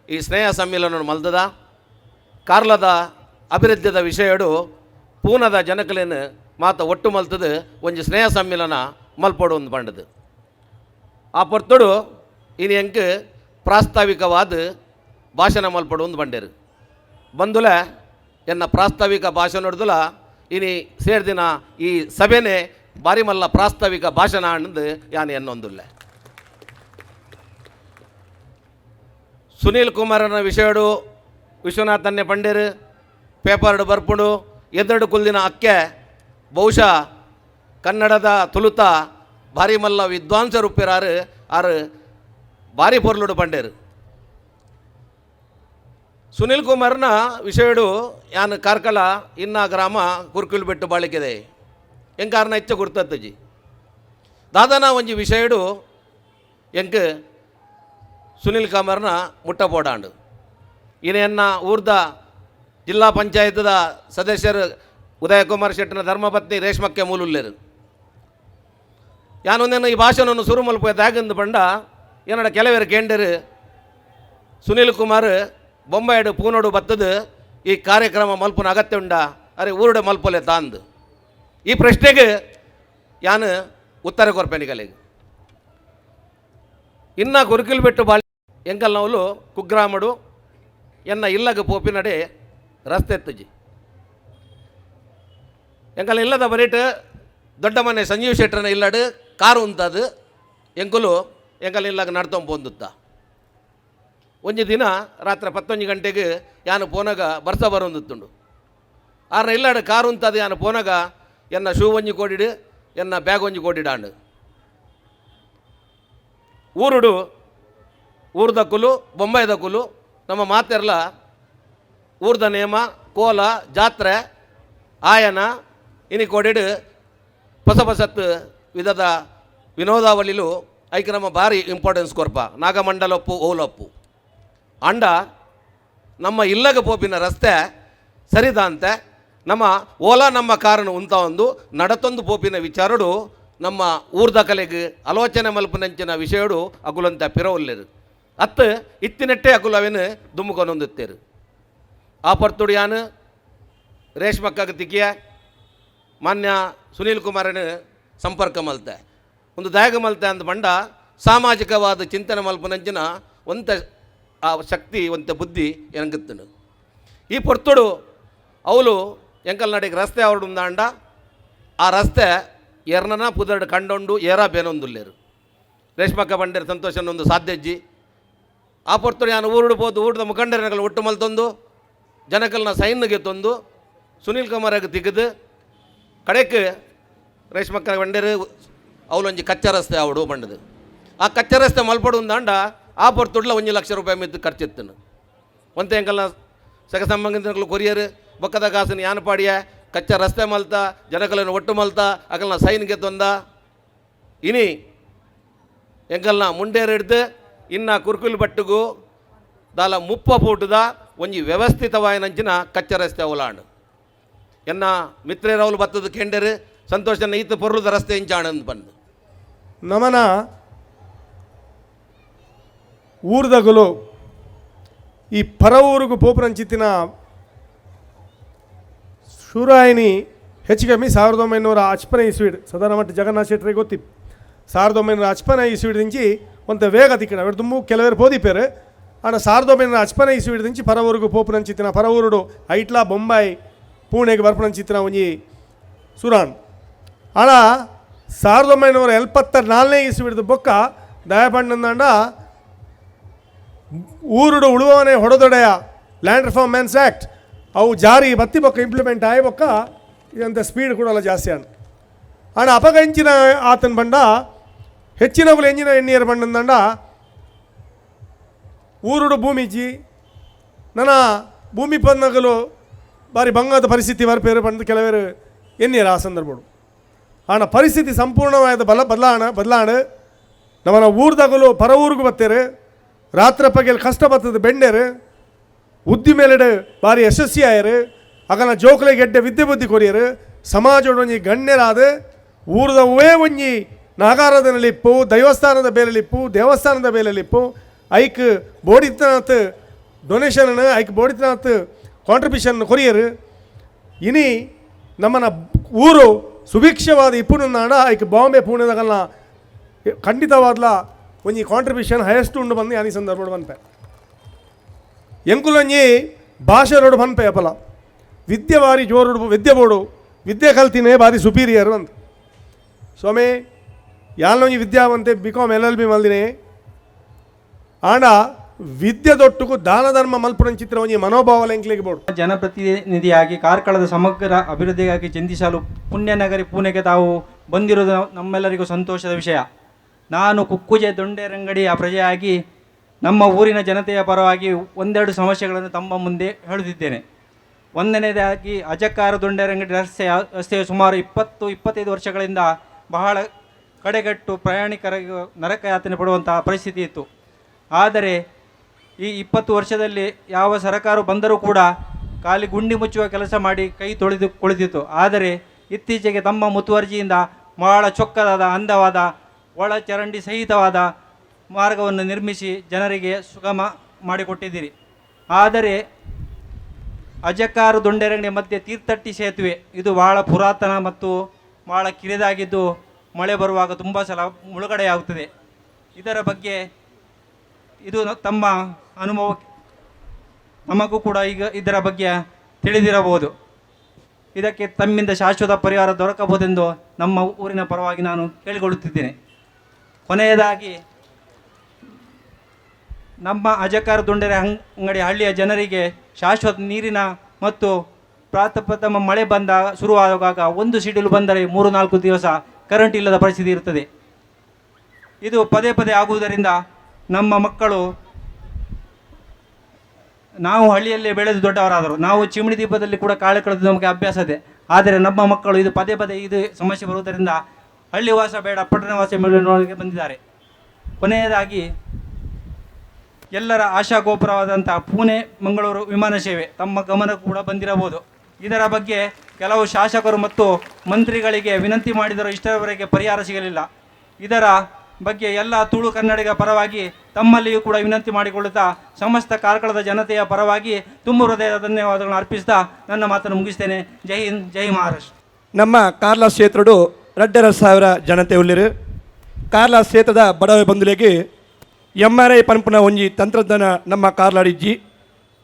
ಈ ಸ್ನೇಹ ಸಮ್ಮೇಳನ ಮಲ್ತದ ಕಾರ್ಲದ ಅಭಿವೃದ್ಧಿದ ವಿಷಯಡು ಪೂನದ ಜನಕಲೇನು ಮಾತ ಒಟ್ಟು ಮಲ್ತದು ಒಂಜಿ ಸ್ನೇಹ ಸಮ್ಮೇಳನ ಮಲ್ಪಡು ಒಂದು ಬಂಡದು ಆ ಪೊರ್ತುಡು ಇನ್ನು ಎಂಕ್ ಪ್ರಾಸ್ತಾವಿಕವಾದ ಭಾಷಣ ಮಲ್ಪಡು ಒಂದು ಬಂಡೇರು ಬಂದುಲ ಎನ್ನ ಪ್ರಾಸ್ತಾವಿಕ ಭಾಷಣ ಹಿಡ್ದುಲ ಇನಿ ಸೇರ್ದಿನ ಈ ಸಭೆನೇ ಬಾರಿ ಮಲ್ಲ ಪ್ರಾಸ್ತಾವಿಕ ಭಾಷಣ ಅನ್ನದು ಯಾನು ಎನ್ನೊಂದುಲ್ಲ. ಸುನೀಲ್ ಕುಮಾರನ ವಿಷಯಡು ವಿಶ್ವನಾಥನ್ನೇ ಪಂಡೇರು ಪೇಪರ್ಡು ಬರ್ಪುಡು ಎದುರು ಕುಲ್ದಿನ ಅಕ್ಕೆ ಬಹುಶಃ ಕನ್ನಡದ ತುಳುತ ಭಾರಿ ಮಲ್ಲ ವಿದ್ವಾಂಸರು ಉಪ್ಪಿರಾರು ಆರು ಭಾರಿ ಪೊರ್ಲುಡು ಪಂಡೇರು. ಸುನೀಲ್ ಕುಮಾರ್ನ ವಿಷಯಡು ಯಾನು ಕಾರ್ಕಳ ಇನ್ನ ಗ್ರಾಮ ಕುರ್ಕುಲ್ ಬೆಟ್ಟು ಬಾಳಿಕೆದೆ ಎಂಕಾರನ ಹೆಚ್ಚು ಗುರ್ತತ್ತಜಿ ದಾದಾನ ಒಂಜಿ ವಿಷಯಡು ಎಂಕ್ ಸುನೀಲ್ ಕುಮಾರ್ನ ಮುಟ್ಟ ಪೋಡಾಂಡು ಇನ್ನ ಊರ್ದ ಜಿಲ್ಲಾ ಪಂಚಾಯತ್ದ ಸದಸ್ಯರು ಉದಯ ಕುಮಾರ್ ಶೆಟ್ಟಿನ ಧರ್ಮಪತ್ನಿ ರೇಷ್ಮಕ್ಕೆ ಮೂಲುಲ್ಲೇರು ಯಾನೊಂದೇನು ಈ ಭಾಷಣವನ್ನು ಶುರು ಮಲ್ಪೋದಾಗಂದು ಬಂಡ ಏನಡ ಕೆಲವರು ಕೇಂಡರು ಸುನೀಲ್ ಕುಮಾರ್ ಬೊಂಬಾಯಿಡು ಪೂನೋಡು ಬತ್ತದು ಈ ಕಾರ್ಯಕ್ರಮ ಮಲ್ಪನ ಅಗತ್ಯ ಉಂಡ ಅರೆ ಊರುಡೆ ಮಲ್ಪಲೆ ತಾಂದು ಈ ಪ್ರಶ್ನೆಗೆ ಯಾನು ಉತ್ತರ ಕೊರ್ಪೆನಿಗಲಿಗೆ ಇನ್ನ ಕುರುಕಿಲ್ ಬೆಟ್ಟು ಬಾಳಿ ಎಂಕಲ್ ನವಲು ಕುಗ್ರಾಮಡು ಎನ್ನ ಇಲ್ಲಗ ಪೋಪಿನಡೆ ರಸ್ತೆ ಎತ್ತಜಿ ಎಂಕಲ್ ಇಲ್ಲದ ಬರೀಟ್ ದೊಡ್ಡ ಮನೆ ಸಂಜೀವ್ ಶೆಟ್ಟರನ ಇಲ್ಲಡು ಕಾರು ಉಂತದು ಎಂಕುಲು ಎಂಕಲ್ ಇಲ್ಲಾಗ ನಡ್ತೊಂದು ಪೊಂದುತ್ತ ಒಂಜಿ ದಿನ ರಾತ್ರಿ 11 ಗಂಟೆಗೆ ಯಾನು ಪೋನಾಗ ಬರ್ಸ ಬರೋಂದುತ್ತುಂಡು ಆರ ಇಲ್ಲಾಡು ಕಾರು ಉಂತದು ಯಾನು ಪೋನಾಗ ಎನ್ನ ಶೂ ಒಂಜಿ ಕೋಡಿಡು ಎನ್ನ ಬ್ಯಾಗ್ ಒಂಜಿ ಕೋಡಿಡಾಂಡು ಊರುಡು ಊರ್ದಕ್ಕುಲು ಬೊಂಬಾಯಿದಕ್ಕುಲು ನಮ್ಮ ಮಾತೆರ್ಲ ಊರ್ದ ನೇಮ ಕೋಲ ಜಾತ್ರೆ ಆಯನ ಇನಿ ಕೋಡಿಡು ಹೊಸ ಹೊಸತ್ತು ವಿಧದ ವಿನೋದಾವಳಿಲು ಐಕೆ ನಮ್ಮ ಭಾರಿ ಇಂಪಾರ್ಟೆನ್ಸ್ ಕೊರ್ಪ ನಾಗಮಂಡಲಪ್ಪು ಓಲಪ್ಪು ಅಂಡ ನಮ್ಮ ಇಲ್ಲಗ ಪೋಪಿನ ರಸ್ತೆ ಸರಿದಂತೆ ನಮ್ಮ ಓಲಾ ನಮ್ಮ ಕಾರಣ ಉಂತ ಒಂದು ನಡತೊಂದು ಪೋಪಿನ ವಿಚಾರಡು ನಮ್ಮ ಊರ್ದ ಕಲೆಗೆ ಆಲೋಚನೆ ಮಲ್ಪನಂಚಿನ ವಿಷಯಡು ಅಗುಲಂತ ಪಿರವಲ್ಲೇರು ಅತ್ತು ಇತ್ತಿನೆಟ್ಟೆ ಅಗುಲವೇನು ದುಮ್ಮುಕೊನೊಂದುತ್ತೇರು ಆ ಪರ್ತುಡು ಯಾನು ರೇಷ್ಮಕ್ಕಾಗ ತಿಕ್ಕಿಯ ಮಾನ್ಯ ಸುನೀಲ್ ಕುಮಾರನ ಸಂಪರ್ಕ ಮಲ್ತೆ ಒಂದು ದಾಯಕ ಮಲ್ತೆ ಅಂದ ಬಂಡ ಸಾಮಾಜಿಕವಾದ ಚಿಂತನೆ ಮಲ್ಪನಂಚಿನ ಒಂತ ಆ ಶಕ್ತಿ ಒಂತ ಬುದ್ಧಿ ಎಂಗತ್ತನು ಈ ಪೊರ್ತುಡು ಅವಳು ಎಂಕಲ್ ನಡಿಗೆ ರಸ್ತೆ ಅವರುಂದಾಂಡ ಆ ರಸ್ತೆ ಎರ್ನನ ಪುದರ್ಡು ಕಂಡೊಂಡು ಏರಾ ಬೇನೊಂದುಲ್ಲೇರು ರೇಷ್ಮಕ್ಕ ಬಂಡೇರು ಸಂತೋಷನೊಂದು ಸಾಧ್ಯಜ್ಜಿ ಆ ಪೊರ್ತುಡು ನಾನು ಊರುಡು ಹೋದು ಊಟದ ಮುಖಂಡರಗಳು ಒಟ್ಟು ಮಲ್ತೊಂದು ಜನಕಲ್ನ ಸೈನ್ಗೆ ತಂದು ಸುನೀಲ್ ಕುಮಾರಾಗ ತೆಗೆದು ಕಡೆಗೆ ರೇಷ್ಮಕ್ಕ ಬಂಡೇರು ಅವಳೊಂಜಿ ಕಚ್ಚಾ ರಸ್ತೆ ಅವಡು ಬಂಡದು ಆ ಕಚ್ಚಾ ರಸ್ತೆ ಮಲ್ಪಡು ದಾಂಡ ಆ ಪೊರ್ತುಡ್ಲ 1 ಲಕ್ಷ ರೂಪಾಯಿ ಮಿದ್ದು ಖರ್ಚಿತ್ತನು ಒಂತೆ ಎಂಕಲ್ನ ಸಗ ಸಂಬಂಧಿಕರು ಕೊರಿಯರ್ ಬೊಕ್ಕದ ಕಾಸಿನ ಯಾನಪಾಡಿಯ ಕಚ್ಚಾ ರಸ್ತೆ ಮಲ್ತ ಜನಗಳನ್ನು ಒಟ್ಟು ಮಲ್ತ ಅಕಲ್ನ ಸೈನ್ ಗೆದ್ದೊಂದ ಇನಿ ಎಂಕಲ್ನ ಮುಂಡೇರು ಹಿಡ್ದು ಇನ್ನ ಕುರ್ಕುಲ್ ಬಟ್ಟುಗು ದಾಲ 30 ಫೂಟದ ಒಂಜಿ ವ್ಯವಸ್ಥಿತವಾಯಿನಂಚಿನ ಕಚ್ಚಾ ರಸ್ತೆ ಅವಲಾಂಡು ಎನ್ನ ಮಿತ್ರೇರವಲು ಬತ್ತದ ಕೆಂಡರು ಸಂತೋಷನ ಈತ ಪೊರ್ಲುದ ರಸ್ತೆ ಇಂಚಾಣಂದು ಬಂದು ನಮನ ಊರ್ದಗಲು ಈ ಪರ ಊರಿಗೂ ಪೋಪುರಂಚಿತ್ತಿನ ಶೂರಾಯಿನಿ ಹೆಚ್ಚು ಕಮ್ಮಿ 1950 ಇಸ್ವೀಡ್ ಸಾಧಾರಣ ಮಟ್ಟ ಜಗನ್ನಾಥ ಶೆಟ್ಟರಿಗೆ ಗೊತ್ತಿತ್ತು 1950 ಇಸ್ವೀಡ್ ದಿಂಚಿ ಒಂದು ವೇಗ ತಿಕ್ಕಡ ಅವ್ರು ತುಂಬ ಕೆಲವರು ಪೋದಿಪೇರು ಆನ 1950 ಇಸ್ವೀಡ್ ದಿಂಚಿ ಪರ ಊರಿಗೂ ಪೋಪುರಂಚಿತ್ತಿನ ಪರ ಊರುಡು ಐಟ್ಲಾ ಬೊಂಬಾಯಿ ಪೂಣೆಗೆ ಬರ್ಪುರಂಚಿತ್ತಿನ ಒಂಜಿ ಸುರಾನ್ ಆಣ 1974 ಇಸ್ವಿಡ್ದು ಬೊಕ್ಕ ದಯಪಂಡ ಊರುಡು ಉಳುವವನೇ ಹೊಡೆದೊಡೆಯ ಲ್ಯಾಂಡ್ ರಿಫಾರ್ಮ್ ಮ್ಯಾನ್ಸ್ ಆ್ಯಕ್ಟ್ ಅವು ಜಾರಿ ಬತ್ತಿ ಬೊಕ್ಕ ಇಂಪ್ಲಿಮೆಂಟ್ ಆಗಿ ಬೊಕ್ಕ ಇದಂತ ಸ್ಪೀಡ್ ಕೂಡ ಜಾಸ್ತಿ ಆಣ ಅಪಗ ಎಂಚಿನ ಆತನ ಬಂಡ ಹೆಚ್ಚಿನವುಗಳು ಎಂಜಿನ ಎಣ್ಣೀರು ಬಂಡಂದಂಡ ಊರುಡು ಭೂಮಿಜಿ ನನ್ನ ಭೂಮಿ ಪನ್ನಗಲು ಬಾರಿ ಬಂಗಾದ ಪರಿಸ್ಥಿತಿ ಬರ್ಪೇರು ಬಂದು ಕೆಲವರು ಎಣ್ಣೀರು ಆ ಸಂದರ್ಭಗಳು ಆಣ ಪರಿಸ್ಥಿತಿ ಸಂಪೂರ್ಣವಾದ ಬದಲಾವಣೆ ನಮ್ಮನ್ನ ಊರ್ದಾಗಲು ಪರ ಊರಿಗೂ ಬತ್ತೇರು ರಾತ್ರಿ ಪಗೆಲ್ ಕಷ್ಟ ಬರ್ತದೆ ಬೆಂಡೇರು ಉದ್ದಿ ಮೇಲೆಡೆ ಭಾರಿ ಯಶಸ್ವಿ ಆಯರು ಅಗನ ಜೋಕಲೆ ಗೆಡ್ಡೆ ವಿದ್ಯೆ ಬುದ್ಧಿ ಕೊರಿಯರು ಸಮಾಜ ಒಂಜಿ ಗಣ್ಯರಾದ ಊರ್ದವೇ ಒಂಜಿ ನಾಗಾರದನಲ್ಲಿಪ್ಪು ದೈವಸ್ಥಾನದ ಬೇಲೆಲಿಪ್ಪು ದೇವಸ್ಥಾನದ ಬೇಲೆಲಿಪ್ಪು ಐಕ್ ಬೋಡಿತನಾಥ್ ಡೊನೇಷನ್ ಐಕ್ ಬೋಡಿತನಾಥ್ ಕಾಂಟ್ರಿಬ್ಯೂಷನ್ ಕೊರಿಯರು ಇನಿ ನಮ್ಮನ ಊರು ಸುಭಿಕ್ಷವಾದ ಇಪ್ಪುನ ನಾಡ ಐಕ್ ಬಾಂಬೆ ಪುಣೆದಾಗಲ್ಲ ಖಂಡಿತವಾದ್ಲ ಒಂಜಿ ಕಾಂಟ್ರಿಬ್ಯೂಷನ್ ಹೈಯೆಸ್ಟ್ ಉಂಡು ಬಂದು ಯಾನಿ ಸಂದರ್ಭ ಬಂಪೆ ಎಂಕುಲೊಂಜಿ ಭಾಷೆ ರೋಡು ಬಂಪೆ ಅಪಲ ವಿದ್ಯೆ ಬಾರಿ ಜೋರು ವಿದ್ಯೆ ಬೋಡು ವಿದ್ಯೆ ಕಲ್ತಿನೇ ಬಾರಿ ಸುಪೀರಿಯರ್ ಅಂತ ಸ್ವಾಮಿ ಯಾಲೊಂಜಿ ವಿದ್ಯಾವಂತೆ ಬಿಕಾಮ್ LLB ಮಲ್ದಿನೇ ಆಂಡ ವಿದ್ಯೆ ದೊಟ್ಟುಕು ದಾನ ಧರ್ಮ ಮಲ್ಪುರಂಚಿತ್ರ ಒಂಜಿ ಮನೋಭಾವ ಎಂಕ್ಲಿಗೆ ಬೋಡು ಜನಪ್ರತಿನಿಧಿಯಾಗಿ ಕಾರ್ಕಳದ ಸಮಗ್ರ ಅಭಿವೃದ್ಧಿಗಾಗಿ ಚಿಂತಿಸಲು ಪುಣ್ಯನಗರಿ ಪುಣೆಗೆ ತಾವು ಬಂದಿರುವುದು ನಮ್ಮೆಲ್ಲರಿಗೂ ಸಂತೋಷದ ವಿಷಯ. ನಾನು ಕುಕ್ಕುಜೆ ದೊಂಡೇರಂಗಡಿಯ ಪ್ರಜೆಯಾಗಿ ನಮ್ಮ ಊರಿನ ಜನತೆಯ ಪರವಾಗಿ ಒಂದೆರಡು ಸಮಸ್ಯೆಗಳನ್ನು ತಮ್ಮ ಮುಂದೆ ಹೇಳುತ್ತಿದ್ದೇನೆ. ಒಂದನೇದಾಗಿ ಅಜಕ್ಕಾರ ದೊಂಡೇರಂಗಡಿ ರಸ್ತೆಯು ಸುಮಾರು 20-25 ವರ್ಷಗಳಿಂದ ಬಹಳ ಕಡೆಗಟ್ಟು ಪ್ರಯಾಣಿಕರಿಗೆ ನರಕಯಾತನೆ ಪಡುವಂತಹ ಪರಿಸ್ಥಿತಿ ಇತ್ತು. ಆದರೆ ಈ 20 ವರ್ಷದಲ್ಲಿ ಯಾವ ಸರಕಾರ ಬಂದರೂ ಕೂಡ ಖಾಲಿ ಗುಂಡಿ ಮುಚ್ಚುವ ಕೆಲಸ ಮಾಡಿ ಕೈ ತೊಳೆದು ಕುಳಿತಿತ್ತು. ಆದರೆ ಇತ್ತೀಚೆಗೆ ತಮ್ಮ ಮುತುವರ್ಜಿಯಿಂದ ಬಹಳ ಚೊಕ್ಕದಾದ ಅಂದವಾದ ಒಳ ಚರಂಡಿ ಸಹಿತವಾದ ಮಾರ್ಗವನ್ನು ನಿರ್ಮಿಸಿ ಜನರಿಗೆ ಸುಗಮ ಮಾಡಿಕೊಟ್ಟಿದ್ದೀರಿ. ಆದರೆ ಅಜಕ್ಕಾರು ದೊಂಡೇರಂಗಡಿ ಮಧ್ಯೆ ತೀರ್ಥಟ್ಟಿ ಸೇತುವೆ ಇದು ಬಹಳ ಪುರಾತನ ಮತ್ತು ಬಹಳ ಕಿರಿದಾಗಿದ್ದು ಮಳೆ ಬರುವಾಗ ತುಂಬ ಸಲ ಮುಳುಗಡೆಯಾಗುತ್ತದೆ. ಇದರ ಬಗ್ಗೆ ಇದು ತಮ್ಮ ಅನುಭವ ನಮಗೂ ಕೂಡ ಈಗ ಇದರ ಬಗ್ಗೆ ತಿಳಿದಿರಬಹುದು. ಇದಕ್ಕೆ ತಮ್ಮಿಂದ ಶಾಶ್ವತ ಪರಿಹಾರ ದೊರಕಬಹುದೆಂದು ನಮ್ಮ ಊರಿನ ಪರವಾಗಿ ನಾನು ಕೇಳಿಕೊಳ್ಳುತ್ತಿದ್ದೇನೆ. ಕೊನೆಯದಾಗಿ ನಮ್ಮ ಅಜಕಾರ ದೊಂಡೇರ ಅಂಗಡಿ ಹಳ್ಳಿಯ ಜನರಿಗೆ ಶಾಶ್ವತ ನೀರಿನ ಮತ್ತು ಪ್ರಥಮ ಮಳೆ ಶುರುವಾಗುವಾಗ ಒಂದು ಸಿಡಿಲು ಬಂದರೆ 3-4 ದಿವಸ ಕರೆಂಟ್ ಇಲ್ಲದ ಪರಿಸ್ಥಿತಿ ಇರುತ್ತದೆ. ಇದು ಪದೇ ಪದೇ ಆಗುವುದರಿಂದ ನಮ್ಮ ಮಕ್ಕಳು, ನಾವು ಹಳ್ಳಿಯಲ್ಲೇ ಬೆಳೆದು ದೊಡ್ಡವರಾದರು, ನಾವು ಚಿಮಣಿ ದೀಪದಲ್ಲಿ ಕೂಡ ಕಾಳೆ ಕಳೆದು ನಮಗೆ ಅಭ್ಯಾಸ ಇದೆ. ಆದರೆ ನಮ್ಮ ಮಕ್ಕಳು ಇದು ಪದೇ ಪದೇ ಇದು ಸಮಸ್ಯೆ ಬರುವುದರಿಂದ ಹಳ್ಳಿ ವಾಸ ಬೇಡ ಪಟ್ಟಣ ವಾಸ ನೋಡಲಿಕ್ಕೆ ಬಂದಿದ್ದಾರೆ. ಕೊನೆಯದಾಗಿ ಎಲ್ಲರ ಆಶಾ ಗೋಪುರವಾದಂಥ ಪುಣೆ ಮಂಗಳೂರು ವಿಮಾನ ಸೇವೆ ತಮ್ಮ ಗಮನ ಕೂಡ ಬಂದಿರಬಹುದು. ಇದರ ಬಗ್ಗೆ ಕೆಲವು ಶಾಸಕರು ಮತ್ತು ಮಂತ್ರಿಗಳಿಗೆ ವಿನಂತಿ ಮಾಡಿದರೂ ಇಷ್ಟರವರೆಗೆ ಪರಿಹಾರ ಸಿಗಲಿಲ್ಲ. ಇದರ ಬಗ್ಗೆ ಎಲ್ಲ ತುಳು ಕನ್ನಡಿಗ ಪರವಾಗಿ ತಮ್ಮಲ್ಲಿಯೂ ಕೂಡ ವಿನಂತಿ ಮಾಡಿಕೊಳ್ಳುತ್ತಾ ಸಮಸ್ತ ಕಾರ್ಕಳದ ಜನತೆಯ ಪರವಾಗಿ ತುಂಬ ಹೃದಯದ ಧನ್ಯವಾದಗಳನ್ನು ಅರ್ಪಿಸ್ತಾ ನನ್ನ ಮಾತನ್ನು ಮುಗಿಸ್ತೇನೆ. ಜೈ ಹಿಂದ್, ಜೈ ಮಹಾರಾಷ್ಟ್ರ. ನಮ್ಮ ಕಾರ್ಲ ಕ್ಷೇತ್ರಡು 2,500 ಜನತೆ ಉಳ್ಳಿರು. ಕಾರ್ಲ ಕ್ಷೇತ್ರದ ಬಡವೆ ಬಂಧುಲೆಗೆ MRI ಪಂಪನ ಒಂಜಿ ತಂತ್ರಜ್ಞಾನ ನಮ್ಮ ಕಾರ್ಲಾಡಿಜ್ಜಿ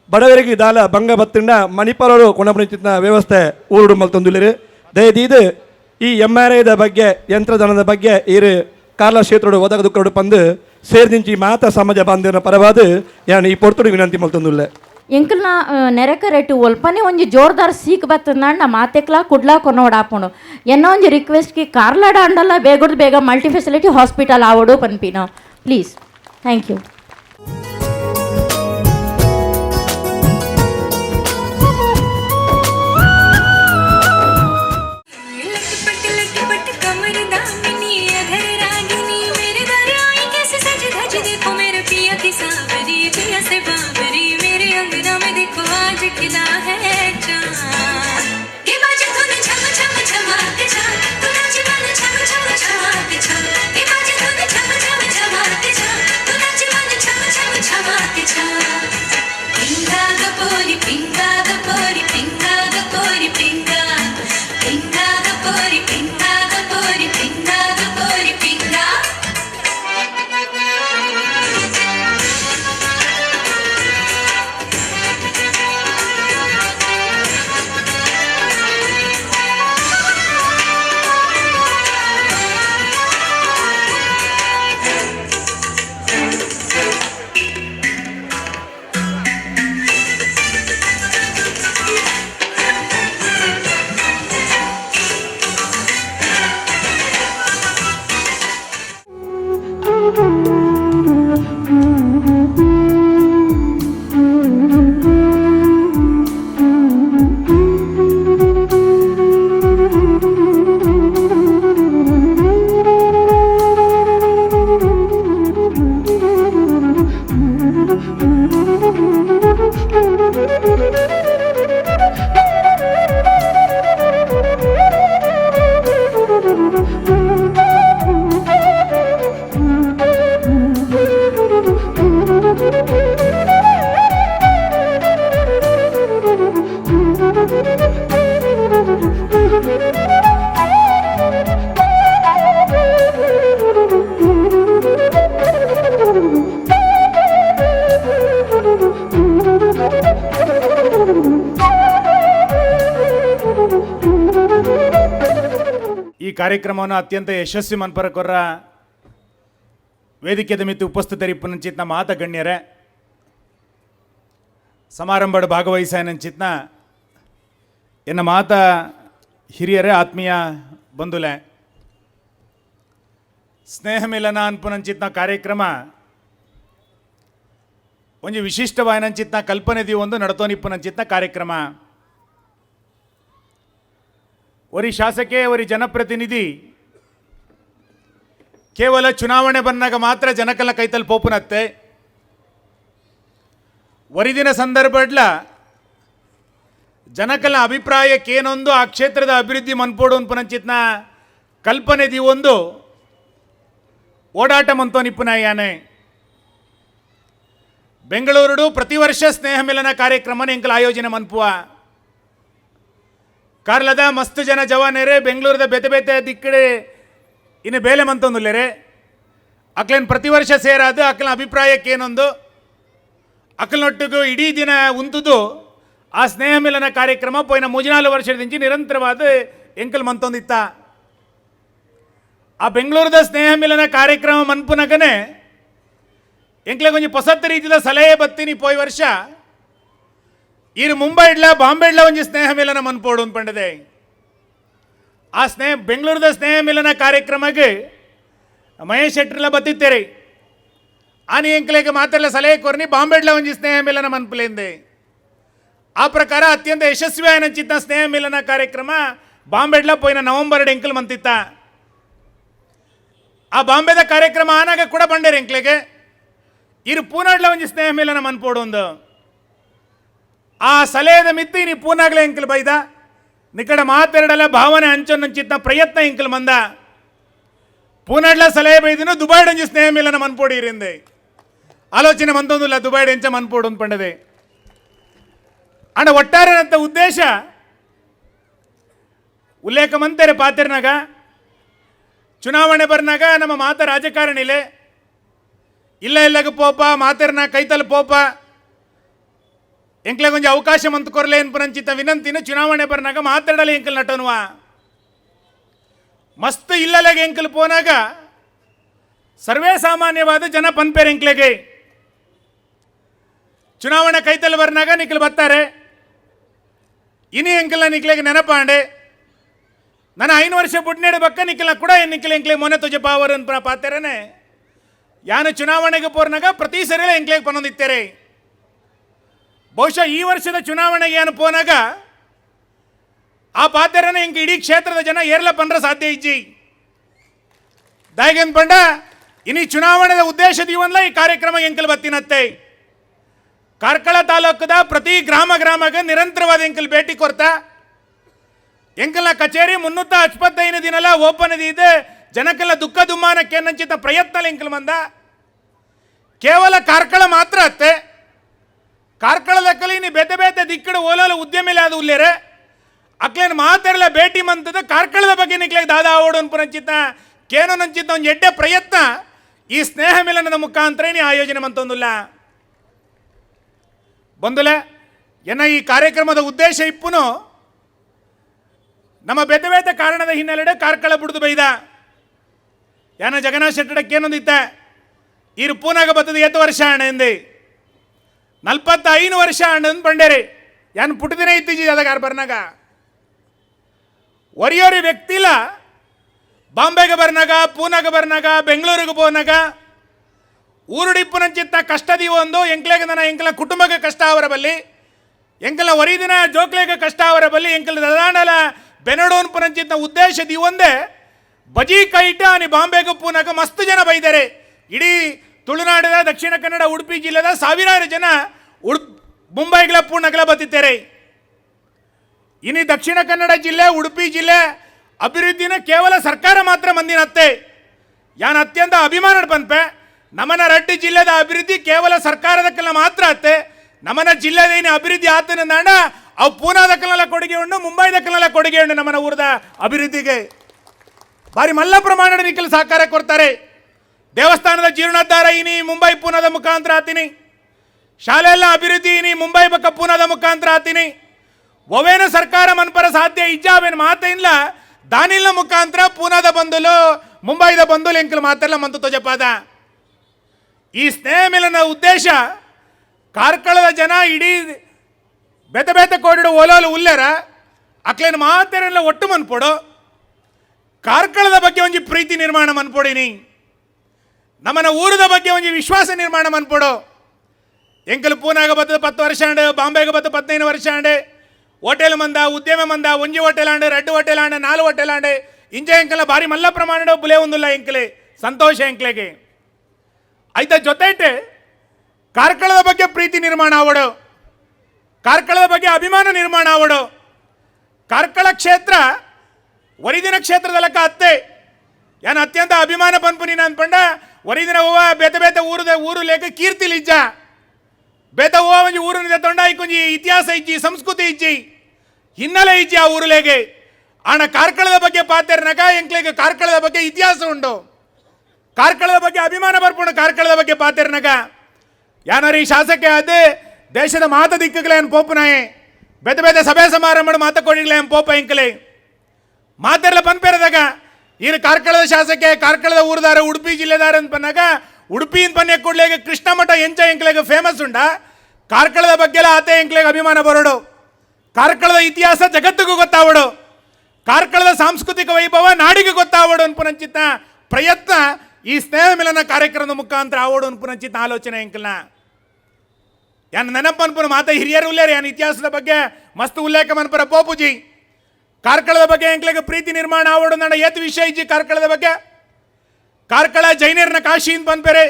ಬಡವರಿಗೆ ದಾಲ ಬಂಗ ಬತ್ತಿಂಡ ಮಣಿಪಾಲರು ಕೊಣಪಣಿತಿನ ವ್ಯವಸ್ಥೆ ಊರುಡು ಮಲ್ತೊಂದುಲ್ಲಿರು. ದಯದೀದು ಈ MRIದ ಬಗ್ಗೆ ಯಂತ್ರಜ್ಞಾನದ ಬಗ್ಗೆ ಇರು ಕಾರ್ಲ ಕ್ಷೇತ್ರಡು ಒದಗ ದುಕ್ಕಡು ಪಂದು ಸೇರ್ದಿಂಚಿ ಮಾತ ಸಮಾಜ ಬಾಂಧವನ ಪರವಾದ ಯಾನು ಈ ಪೊರ್ತುಡು ವಿನಂತಿ ಮಲ್ತೊಂದುಲ್ಲೆ. ಎಂಕಲ್ನ ನೆರಕ ರೇಟು ಒಲ್ಪನೆ ಒಂಜಿ ಜೋರ್ದಾರ್ ಸೀಕ್ ಬತ್ತಂದ ಮಾತೆಕ್ಲಾ ಕುಡ್ಲಾ ಕೊನೋಡಾಪುಂಡು ಎನ್ನೋ ಒಂಜಿ ರಿಕ್ವೆಸ್ಟ್ಗೆ ಕಾರ್ಲಾಡ ಅಂಡಲ್ಲ ಬೇಗ ಮಲ್ಟಿ ಫೆಸಿಲಿಟಿ ಹಾಸ್ಪಿಟಲ್ ಆವಡು ಪನ್ಪಿನ ಪ್ಲೀಸ್. Thank you. ಈ ಕಾರ್ಯಕ್ರಮವನ್ನು ಅತ್ಯಂತ ಯಶಸ್ವಿ ಮನ್ಪರಕೊರ್ರ ವೇದಿಕೆದ ಮಿತ್ತು ಉಪಸ್ಥಿತರಿಪ್ಪನಂಚಿತ್ನ ಮಾತ ಗಣ್ಯರೇ ಸಮಾರಂಭದ ಭಾಗವಹಿಸಾಯನಂಚಿತ್ನ ಎನ್ನ ಮಾತ ಹಿರಿಯರೇ ಆತ್ಮೀಯ ಬಂಧುಲೆ ಸ್ನೇಹ ಮಿಲನ ಅನ್ಪುನಂಚಿತ್ನ ಕಾರ್ಯಕ್ರಮ ಒಂಜಿ ವಿಶಿಷ್ಟವಾಯನಂಚಿತ್ನ ಕಲ್ಪನೆದಿ ಒಂದು ನಡತೋನಿಪ್ಪನಂಚಿತ್ನ ಕಾರ್ಯಕ್ರಮ ಒರಿ ಶಾಸಕೆ ಒರಿ ಜನಪ್ರತಿನಿಧಿ ಕೇವಲ ಚುನಾವಣೆ ಬಂದಾಗ ಮಾತ್ರ ಜನಕಲ ಕೈತಲ್ ಪೋಪುನತ್ತೆ ಒರಿದಿನ ಸಂದರ್ಭಡ್ಲ ಜನಕಲ ಅಭಿಪ್ರಾಯಕ್ಕೇನೊಂದು ಆ ಕ್ಷೇತ್ರದ ಅಭಿವೃದ್ಧಿ ಮನ್ಪೋಡು ಅನ್ಪುನಂಚಿತ್ನ ಕಲ್ಪನೆದಿ ಒಂದು ಓಡಾಟ ಮಂತೋನಿಪ್ಪುನ ಯಾನೆ ಬೆಂಗಳೂರು ಪ್ರತಿ ವರ್ಷ ಸ್ನೇಹ ಮಿಲನ ಕಾರ್ಯಕ್ರಮನ ಎಂಕಲ್ ಆಯೋಜನೆ ಮನ್ಪುವ ಕಾರ್ಲದ ಮಸ್ತ್ ಜನ ಜವಾನೇರೆ ಬೆಂಗಳೂರದ ಬೆತೆ ಬೆತೆ ದಿಕ್ಕಡೆ ಇನ್ನು ಬೇಲೆ ಮಂತೊಂದುಲ್ಲೇರೆ ಅಕ್ಲೇನು ಪ್ರತಿ ವರ್ಷ ಸೇರಾದು ಅಕ್ಲ ಅಭಿಪ್ರಾಯಕ್ಕೇನೊಂದು ಅಕ್ಲನೊಟ್ಟಿಗೂ ಇಡೀ ದಿನ ಉಂತುದು ಆ ಸ್ನೇಹ ಮಿಲನ ಕಾರ್ಯಕ್ರಮ ಪೋಯಿನ 3-4 ವರ್ಷದಿಂಚಿ ನಿರಂತರವಾದ ಎಂಕಲ್ ಮಂತೊಂದಿತ್ತ ಆ ಬೆಂಗಳೂರದ ಸ್ನೇಹ ಮಿಲನ ಕಾರ್ಯಕ್ರಮ ಮನ್ಪುನಗನೆ ಎಂಕ್ಲೆ ಕೊಂಚ ಹೊಸತ್ತ ರೀತಿಯ ಸಲಹೆ ಬತ್ತೀನಿ ಪೋಯ್ ವರ್ಷ ಇರು ಮುಂಬೈ ಇಡ್ಲ ಬಾಂಬೆ ಇಡ್ಲ ಒಂಜಿ ಸ್ನೇಹ ಮಿಲನ ಮನ್ಪೋಡು ಅಂದ್ಪಂಡದೆ ಆ ಬೆಂಗಳೂರದ ಸ್ನೇಹ ಮಿಲನ ಕಾರ್ಯಕ್ರಮಕ್ಕೆ ಮಹೇಶ್ ಶೆಟ್ರಿಲ ಬತ್ತಿತ್ತೇರಿ ಆನಿ ಎಂಕ್ಲೆಗೆ ಮಾತೆಲ್ಲ ಸಲಹೆ ಕೊರ್ನಿ ಬಾಂಬೆ ಇಡ್ಲ ಒಂಜಿ ಸ್ನೇಹ ಮಿಲನ ಮನ್ಪುಲೆಂದೆ ಆ ಪ್ರಕಾರ ಅತ್ಯಂತ ಯಶಸ್ವಿ ಆಯನಂಚಿತ್ತ ಸ್ನೇಹ ಮಿಲನ ಕಾರ್ಯಕ್ರಮ ಬಾಂಬೆ ಇಡ್ಲ ಪೋಯಿನ ನವೆಂಬರ್ 2 ಎಂಕಲ್ ಮಂತಿತ್ತ ಆ ಬಾಂಬೆದ ಕಾರ್ಯಕ್ರಮ ಆನಾಗ ಕೂಡ ಬಂಡೇರಿ ಎಂಕ್ಲೆಗೆ ಇರು ಪೂನಾಡ್ಲ ಒಂಜಿ ಸ್ನೇಹ ಮಿಲನ ಮನ್ಪೋಡು ಒಂದು ಆ ಸಲಹೆದ ಮಿತ್ತಿ ನೀ ಪೂನಾಗ್ಲೆ ಎಂಕಲ್ ಬೈದ ನಿಕಡ ಮಾತೆರಡಲ ಭಾವನೆ ಹಂಚೊನ್ನಂಚಿತ್ತ ಪ್ರಯತ್ನ ಎಂಕಲ್ ಮಂದ ಪೂನಾಡ್ಲ ಸಲಹೆ ಬೈದಿನ ದುಬೈಡ್ ಒಂಜಿ ಸ್ನೇಹ ಮಿಲನ ಮನ್ಪೋಡಿ ಇರಿಂದೆ ಆಲೋಚನೆ ಮಂತೊಂದಿಲ್ಲ ದುಬೈಡ್ ಎಂಚ ಮನ್ಪೋಡು ಅಂದ್ಪಂಡದೆ ಅಣ್ಣ ಒಟ್ಟಾರೆನಂತ ಉದ್ದೇಶ ಉಲ್ಲೇಖ ಮಂತಾರೆ ಪಾತೆರ್ನಾಗ ಚುನಾವಣೆ ಬರ್ನಾಗ ನಮ್ಮ ಮಾತ ರಾಜಕಾರಣಿಲೆ ಇಲ್ಲ ಇಲ್ಲಗ ಪೋಪ ಮಾತೆರ್ನ ಕೈತಲ್ ಪೋಪ ಎಂಕ್ಲೆ ಕೊಂಚ ಅವಕಾಶ ಮಂತ್ ಕೊರ್ಲೆ ಅನ್ಪುನಂಚಿತ ವಿನಂತಿನ ಚುನಾವಣೆ ಬರ್ನಾಗ ಮಾತಾಡಲಿ ಎಂಕಲ್ ನಟನುವ ಮಸ್ತ್ ಇಲ್ಲಲೆಗೆ ಎಂಕಲ್ ಪೋನಾಗ ಸರ್ವೇ ಸಾಮಾನ್ಯವಾದ ಜನ ಪನ್ಪೇರ್ ಎಂಕ್ಲೆಗೆ ಚುನಾವಣೆ ಕೈತಲ್ ಬರ್ನಾಗ ನಿಖಲ್ ಬರ್ತಾರೆ ಇನಿ ಎಂಕಲ್ನ ನಿಕ್ಲೆಗೆ ನೆನಪಾಂಡೆ ನನ್ನ 5 ವರ್ಷ ಬುಡ್ನೇಡು ಬಕ್ಕ ನಿಖಲ ಕೂಡ ನಿಖಲ್ ಎಂಕ್ಲೆ ಮೊನೆ ತುಜ ಪಾವರ್ ಅನ್ಪನ ಪಾತೆರನೆ ಯಾನು ಚುನಾವಣೆಗೆ ಪೋರ್ನಾಗ ಪ್ರತಿ ಸರಿಯಲ್ಲ ಎಂಕ್ಲೇಗೆ ಪನ್ನೊಂದಿತ್ತೇರೆ. ಬಹುಶಃ ಈ ವರ್ಷದ ಚುನಾವಣೆಗೆ ಏನು ಪೋನಾಗ ಆ ಪಾತ್ರನ ಇಂಕ ಇಡೀ ಕ್ಷೇತ್ರದ ಜನ ಏರ್ಲ ಪಂಡ್ರ ಸಾಧ್ಯ ಇಜ್ಜಿ ದಾಯಗನ್ ಪಂಡ ಇನಿ ಚುನಾವಣೆದ ಉದ್ದೇಶ ದೀವನ್ಲ ಈ ಕಾರ್ಯಕ್ರಮ ಎಂಕಲ್ ಬತ್ತಿನತ್ತೆ. ಕಾರ್ಕಳ ತಾಲೂಕದ ಪ್ರತಿ ಗ್ರಾಮಕ್ಕೆ ನಿರಂತರವಾದ ಎಂಕಲ್ ಭೇಟಿ ಕೊರ್ತಾ ಎಂಕಲ್ನ ಕಚೇರಿ 375 ದಿನಲ ಓಪನ್ ಇದೆ. ಜನಕ್ಕೆಲ್ಲ ದುಃಖ ದುಮ್ಮಾನಕ್ಕೆ ನಂಚಿತ ಪ್ರಯತ್ನ ಎಂಕಲ್ ಮಂದ ಕೇವಲ ಕಾರ್ಕಳ ಮಾತ್ರ ಅತ್ತೆ. ಕಾರ್ಕಳದ ಕಲೀನಿ ಬೇತೆ ಬೇತೆ ದಿಕ್ಕಡ ಓಲೋಲ ಉದ್ಯಮಿಲ್ಲ ಅದು ಉಲ್ಲೇರೆ ಅಕ್ಲೇನು ಮಾತಾಡಲ ಭೇಟಿ ಮಂತದ ಕಾರ್ಕಳದ ಬಗ್ಗೆ ನಿಕ್ಲೆ ದಾದಾ ಓಡೋನ್ ಪುರಂಚಿತ ಕೇನೋ ನಂಚಿತ ಒಂದು ಎಡ್ಡೆ ಪ್ರಯತ್ನ ಈ ಸ್ನೇಹ ಮಿಲನದ ಮುಖಾಂತರ ನೀ ಆಯೋಜನೆ ಮಂತೊಂದಿಲ್ಲ ಬಂದುಲೆ ಎನ್ನ ಈ ಕಾರ್ಯಕ್ರಮದ ಉದ್ದೇಶ ಇಪ್ಪುನು ನಮ್ಮ ಬೇತೆ ಬೇತೆ ಕಾರಣದ ಹಿನ್ನೆಲೆಡೆ ಕಾರ್ಕಳ ಬಿಡ್ದು ಬೈದ ಯಾನ ಜಗನ್ನಾಥ್ ಶೆಟ್ಟಡಕ್ಕೆ ಏನೊಂದಿತ್ತ ಇರು ಪೂನಾಗ ಬತ್ತದ 8 ವರ್ಷ ಹಣ ಎಂದೆ 45 ವರ್ಷ ಹಣ್ಣಂದು ಬಂಡೇರಿ ಯಾನು ಪುಟ್ಟದಿನ ಇತ್ತೀಜಿ ಅದಗಾರ ಬರ್ನಾಗ ಒರಿಯೋರಿ ವ್ಯಕ್ತಿಲ ಬಾಂಬೆಗೆ ಬರ್ನಾಗ ಪೂನಾಗ ಬರ್ನಾಗ ಬೆಂಗಳೂರಿಗೆ ಹೋನಾಗ ಊರುಡಿಪ್ಪುನಂಚಿತ್ತ ಕಷ್ಟದೀವ ಒಂದು ಎಂಕ್ಲೆಗೆ ನನ್ನ ಎಂಕಲ ಕುಟುಂಬಕ್ಕೆ ಕಷ್ಟ ಅವರ ಬಲ್ಲಿ ಎಂಕಲ ಒರಿದಿನ ಜೋಕ್ಲೆಗೆ ಕಷ್ಟ ಅವರ ಬಲ್ಲಿ ಎಂಕಲ ದದಾಂಡಲ ಬೆನಡೋನ್ ಪುನಂಚಿತ್ತ ಉದ್ದೇಶ ದೀವೊಂದೇ ಬಜಿ ಕೈಟ ಅನಿ ಬಾಂಬೆಗೆ ಪೂನಾಗ ಮಸ್ತ್ ಜನ ಬೈದಾರೆ. ಇಡೀ ತುಳುನಾಡಿನ ದಕ್ಷಿಣ ಕನ್ನಡ ಉಡುಪಿ ಜಿಲ್ಲೆದ ಸಾವಿರಾರು ಜನ ಮುಂಬೈಗಳ ಪೂರ್ಣಗಳ ಬತ್ತಿದ್ದಾರೆ. ಇನಿ ದಕ್ಷಿಣ ಕನ್ನಡ ಜಿಲ್ಲೆ ಉಡುಪಿ ಜಿಲ್ಲೆ ಅಭಿವೃದ್ಧಿನ ಕೇವಲ ಸರ್ಕಾರ ಮಾತ್ರ ಮಂದಿನತ್ತೆ ಯಾನ್ ಅತ್ಯಂತ ಅಭಿಮಾನ ಬಂಪೆ ನಮನ ರಡ್ಡಿ ಜಿಲ್ಲೆದ ಅಭಿವೃದ್ಧಿ ಕೇವಲ ಸರ್ಕಾರದ ಕಲ್ಲ ಮಾತ್ರ ಅತ್ತೆ. ನಮನ ಜಿಲ್ಲೆದ ಏನು ಅಭಿವೃದ್ಧಿ ಆತನ ನಾಡ ಅವು ಪೂನಾದ ಕಲ್ಲೆಲ್ಲ ಕೊಡುಗೆ ಉಂಡು ಮುಂಬೈದ ಕಲ್ಲೆಲ್ಲ ಕೊಡುಗೆ ಉಂಡು ನಮ್ಮನ ಊರದ ಅಭಿವೃದ್ಧಿಗೆ ಭಾರಿ ಮಲ್ಲ ಪ್ರಮಾಣದ ನಿಖಿಲ್ ಸಹಕಾರ ಕೊಡ್ತಾರೆ. ದೇವಸ್ಥಾನದ ಜೀರ್ಣೋದ್ಧಾರ ಇನಿ ಮುಂಬೈ ಪೂನಾದ ಮುಖಾಂತರ ಆತೀನಿ. ಶಾಲೆ ಎಲ್ಲ ಅಭಿವೃದ್ಧಿ ಇನಿ ಮುಂಬೈ ಬಕ್ಕ ಪೂನಾದ ಮುಖಾಂತರ ಆತೀನಿ. ಒವೇನ ಸರ್ಕಾರ ಮನ್ಪರ ಸಾಧ್ಯ ಇಜ್ಜಾವೇನು ಮಾತ ಇಲ್ಲ ದಾನಿಲ್ನ ಮುಖಾಂತರ ಪೂನಾದ ಬಂದುಲು ಮುಂಬೈದ ಬಂದುಲು ಎಂಕಲ್ ಮಾತೆಲ್ಲ ಮಂತು ತೊಜಪಾದ. ಈ ಸ್ನೇಹ ಮಿಲನ ಉದ್ದೇಶ ಕಾರ್ಕಳದ ಜನ ಇಡೀ ಬೇತೆ ಬೇತೆ ಕೋಡಿಡು ಓಲೋಲು ಉಲ್ಲೇರ ಅಕ್ಲೇನು ಮಾತೆಲ್ಲ ಒಟ್ಟು ಮನ್ಪೋಡು ಕಾರ್ಕಳದ ಬಗ್ಗೆ ಒಂಜಿ ಪ್ರೀತಿ ನಿರ್ಮಾಣ ಮನ್ಪೋಡಿನಿ. ನಮ್ಮನ ಊರದ ಬಗ್ಗೆ ಒಂಜಿ ವಿಶ್ವಾಸ ನಿರ್ಮಾಣ ಮನ್ಪೋಡು. ಎಂಕಲ್ ಪೂನಾಗ ಬತ್ತದ 10 ವರ್ಷ ಅಂಡೆ ಬಾಂಬೆಗೆ ಬತ್ತ 15 ವರ್ಷ ಅಂಡೆ ಹೋಟೆಲ್ ಮಂದ ಉದ್ಯಮ ಮಂದ ಒಂಜಿ ಹೋಟೆಲ್ ಆಂಡೆ 2 ಹೋಟೆಲ್ ಆಂಡೆ 4 ಹೋಟೆಲ್ ಆಂಡೆ ಇಂಜ ಎಂಕಲ ಭಾರಿ ಮಲ್ಲ ಪ್ರಮಾಣ ಬುಲೆ ಒಂದಿಲ್ಲ ಎಂಕಲೆ ಸಂತೋಷ ಎಂಕ್ಲೆಗೆ ಐತ ಜೊತೆಟೆ ಕಾರ್ಕಳದ ಬಗ್ಗೆ ಪ್ರೀತಿ ನಿರ್ಮಾಣ ಆವಡು ಕಾರ್ಕಳದ ಬಗ್ಗೆ ಅಭಿಮಾನ ನಿರ್ಮಾಣ ಆವಡು. ಕಾರ್ಕಳ ಕ್ಷೇತ್ರ ಒರಿದಿನ ಕ್ಷೇತ್ರದ ಲೆಕ್ಕ ಅತ್ತೆ ಯಾನು ಅತ್ಯಂತ ಅಭಿಮಾನ ಪನ್ಪುನಿನ ಅನ್ಪಂಡ ಒರಿದಿನ ಹೂವ ಬೇತೆ ಬೇತೆ ಊರು ಲೇಖ ಕೀರ್ತಿ ಇಜ್ಜ ಬೇತ ಹೂವ ಒಂಜಿ ಊರಿನ ತೊಂಡ ಇಕ್ಕೊಂಜಿ ಇತಿಹಾಸ ಇಜ್ಜಿ ಸಂಸ್ಕೃತಿ ಇಜ್ಜಿ ಹಿನ್ನೆಲೆ ಇಜ್ಜಿ ಆ ಊರುಲೇಗೆ ಆಣ ಕಾರ್ಕಳದ ಬಗ್ಗೆ ಪಾತೆರ್ನಗ ಎಂಕ್ಲೆಗೆ ಕಾರ್ಕಳದ ಬಗ್ಗೆ ಇತಿಹಾಸ ಉಂಡು ಕಾರ್ಕಳದ ಬಗ್ಗೆ ಅಭಿಮಾನ ಬರ್ಪುಂಡು ಕಾರ್ಕಳದ ಬಗ್ಗೆ ಪಾತೆರ್ನಗ ಯಾನಾರು ಈ ಶಾಸಕ ಅದೇ ದೇಶದ ಮಾತ ದಿಕ್ಕಗಳೇನು ಪೋಪುನಾಯೆ ಬೇತೆ ಬೇತೆ ಸಭೆ ಸಮಾರಂಭ ಮಾತ ಕೊಡಿಗಳೇನು ಪೋಪ ಎಂಕಲೆ ಮಾತೆಲ್ಲ ಪನ್ಪೇರದಾಗ ಈನು ಕಾರ್ಕಳದ ಶಾಸಕ ಕಾರ್ಕಳದ ಊರದಾರ ಉಡುಪಿ ಜಿಲ್ಲೆದಾರ ಅಂತ ಬಂದಾಗ ಉಡುಪಿ ಪನ್ಯ ಕೂಡ್ಲೆಗೆ ಕೃಷ್ಣ ಮಠ ಎಂಚ ಎಂಕ್ಲೆಗೆ ಫೇಮಸ್ ಉಂಡ ಕಾರ್ಕಳದ ಬಗ್ಗೆ ಆತೆ ಎಂಕ್ಲೆಗೆ ಅಭಿಮಾನ ಬರೋಡು ಕಾರ್ಕಳದ ಇತಿಹಾಸ ಜಗತ್ತಿಗೂ ಗೊತ್ತಾವಡು ಕಾರ್ಕಳದ ಸಾಂಸ್ಕೃತಿಕ ವೈಭವ ನಾಡಿಗೆ ಗೊತ್ತಾವಡು ಅನ್ಪುನಂಚಿತ ಪ್ರಯತ್ನ ಈ ಸ್ನೇಹ ಮಿಲನ ಕಾರ್ಯಕ್ರಮದ ಮುಖಾಂತರ ಆವಡು ಅನ್ಪುನಂಚಿತ ಆಲೋಚನೆ ಎಂಕಲ್ನ ಯಾನ್ ನೆನಪನ್ಪುನ ಮಾತ ಹಿರಿಯರು ಉಲ್ಲೇರಿ ಯಾನ್ ಇತಿಹಾಸದ ಬಗ್ಗೆ ಮಸ್ತ್ ಉಲ್ಲೇಖ ಮನ್ಪರ ಪೋಪುಜಿ ಕಾರ್ಕಳದ ಬಗ್ಗೆ ಎಂಕ್ಲೆಗೆ ಪ್ರೀತಿ ನಿರ್ಮಾಣ ಆವಡು ನನ್ನ ಏತ್ ವಿಷಯ ಇಜ್ಜಿ ಕಾರ್ಕಳದ ಬಗ್ಗೆ ಕಾರ್ಕಳ ಜೈನರ್ನ ಕಾಶಿ ಅಂತ ಬಂದ್ಬೇರೆ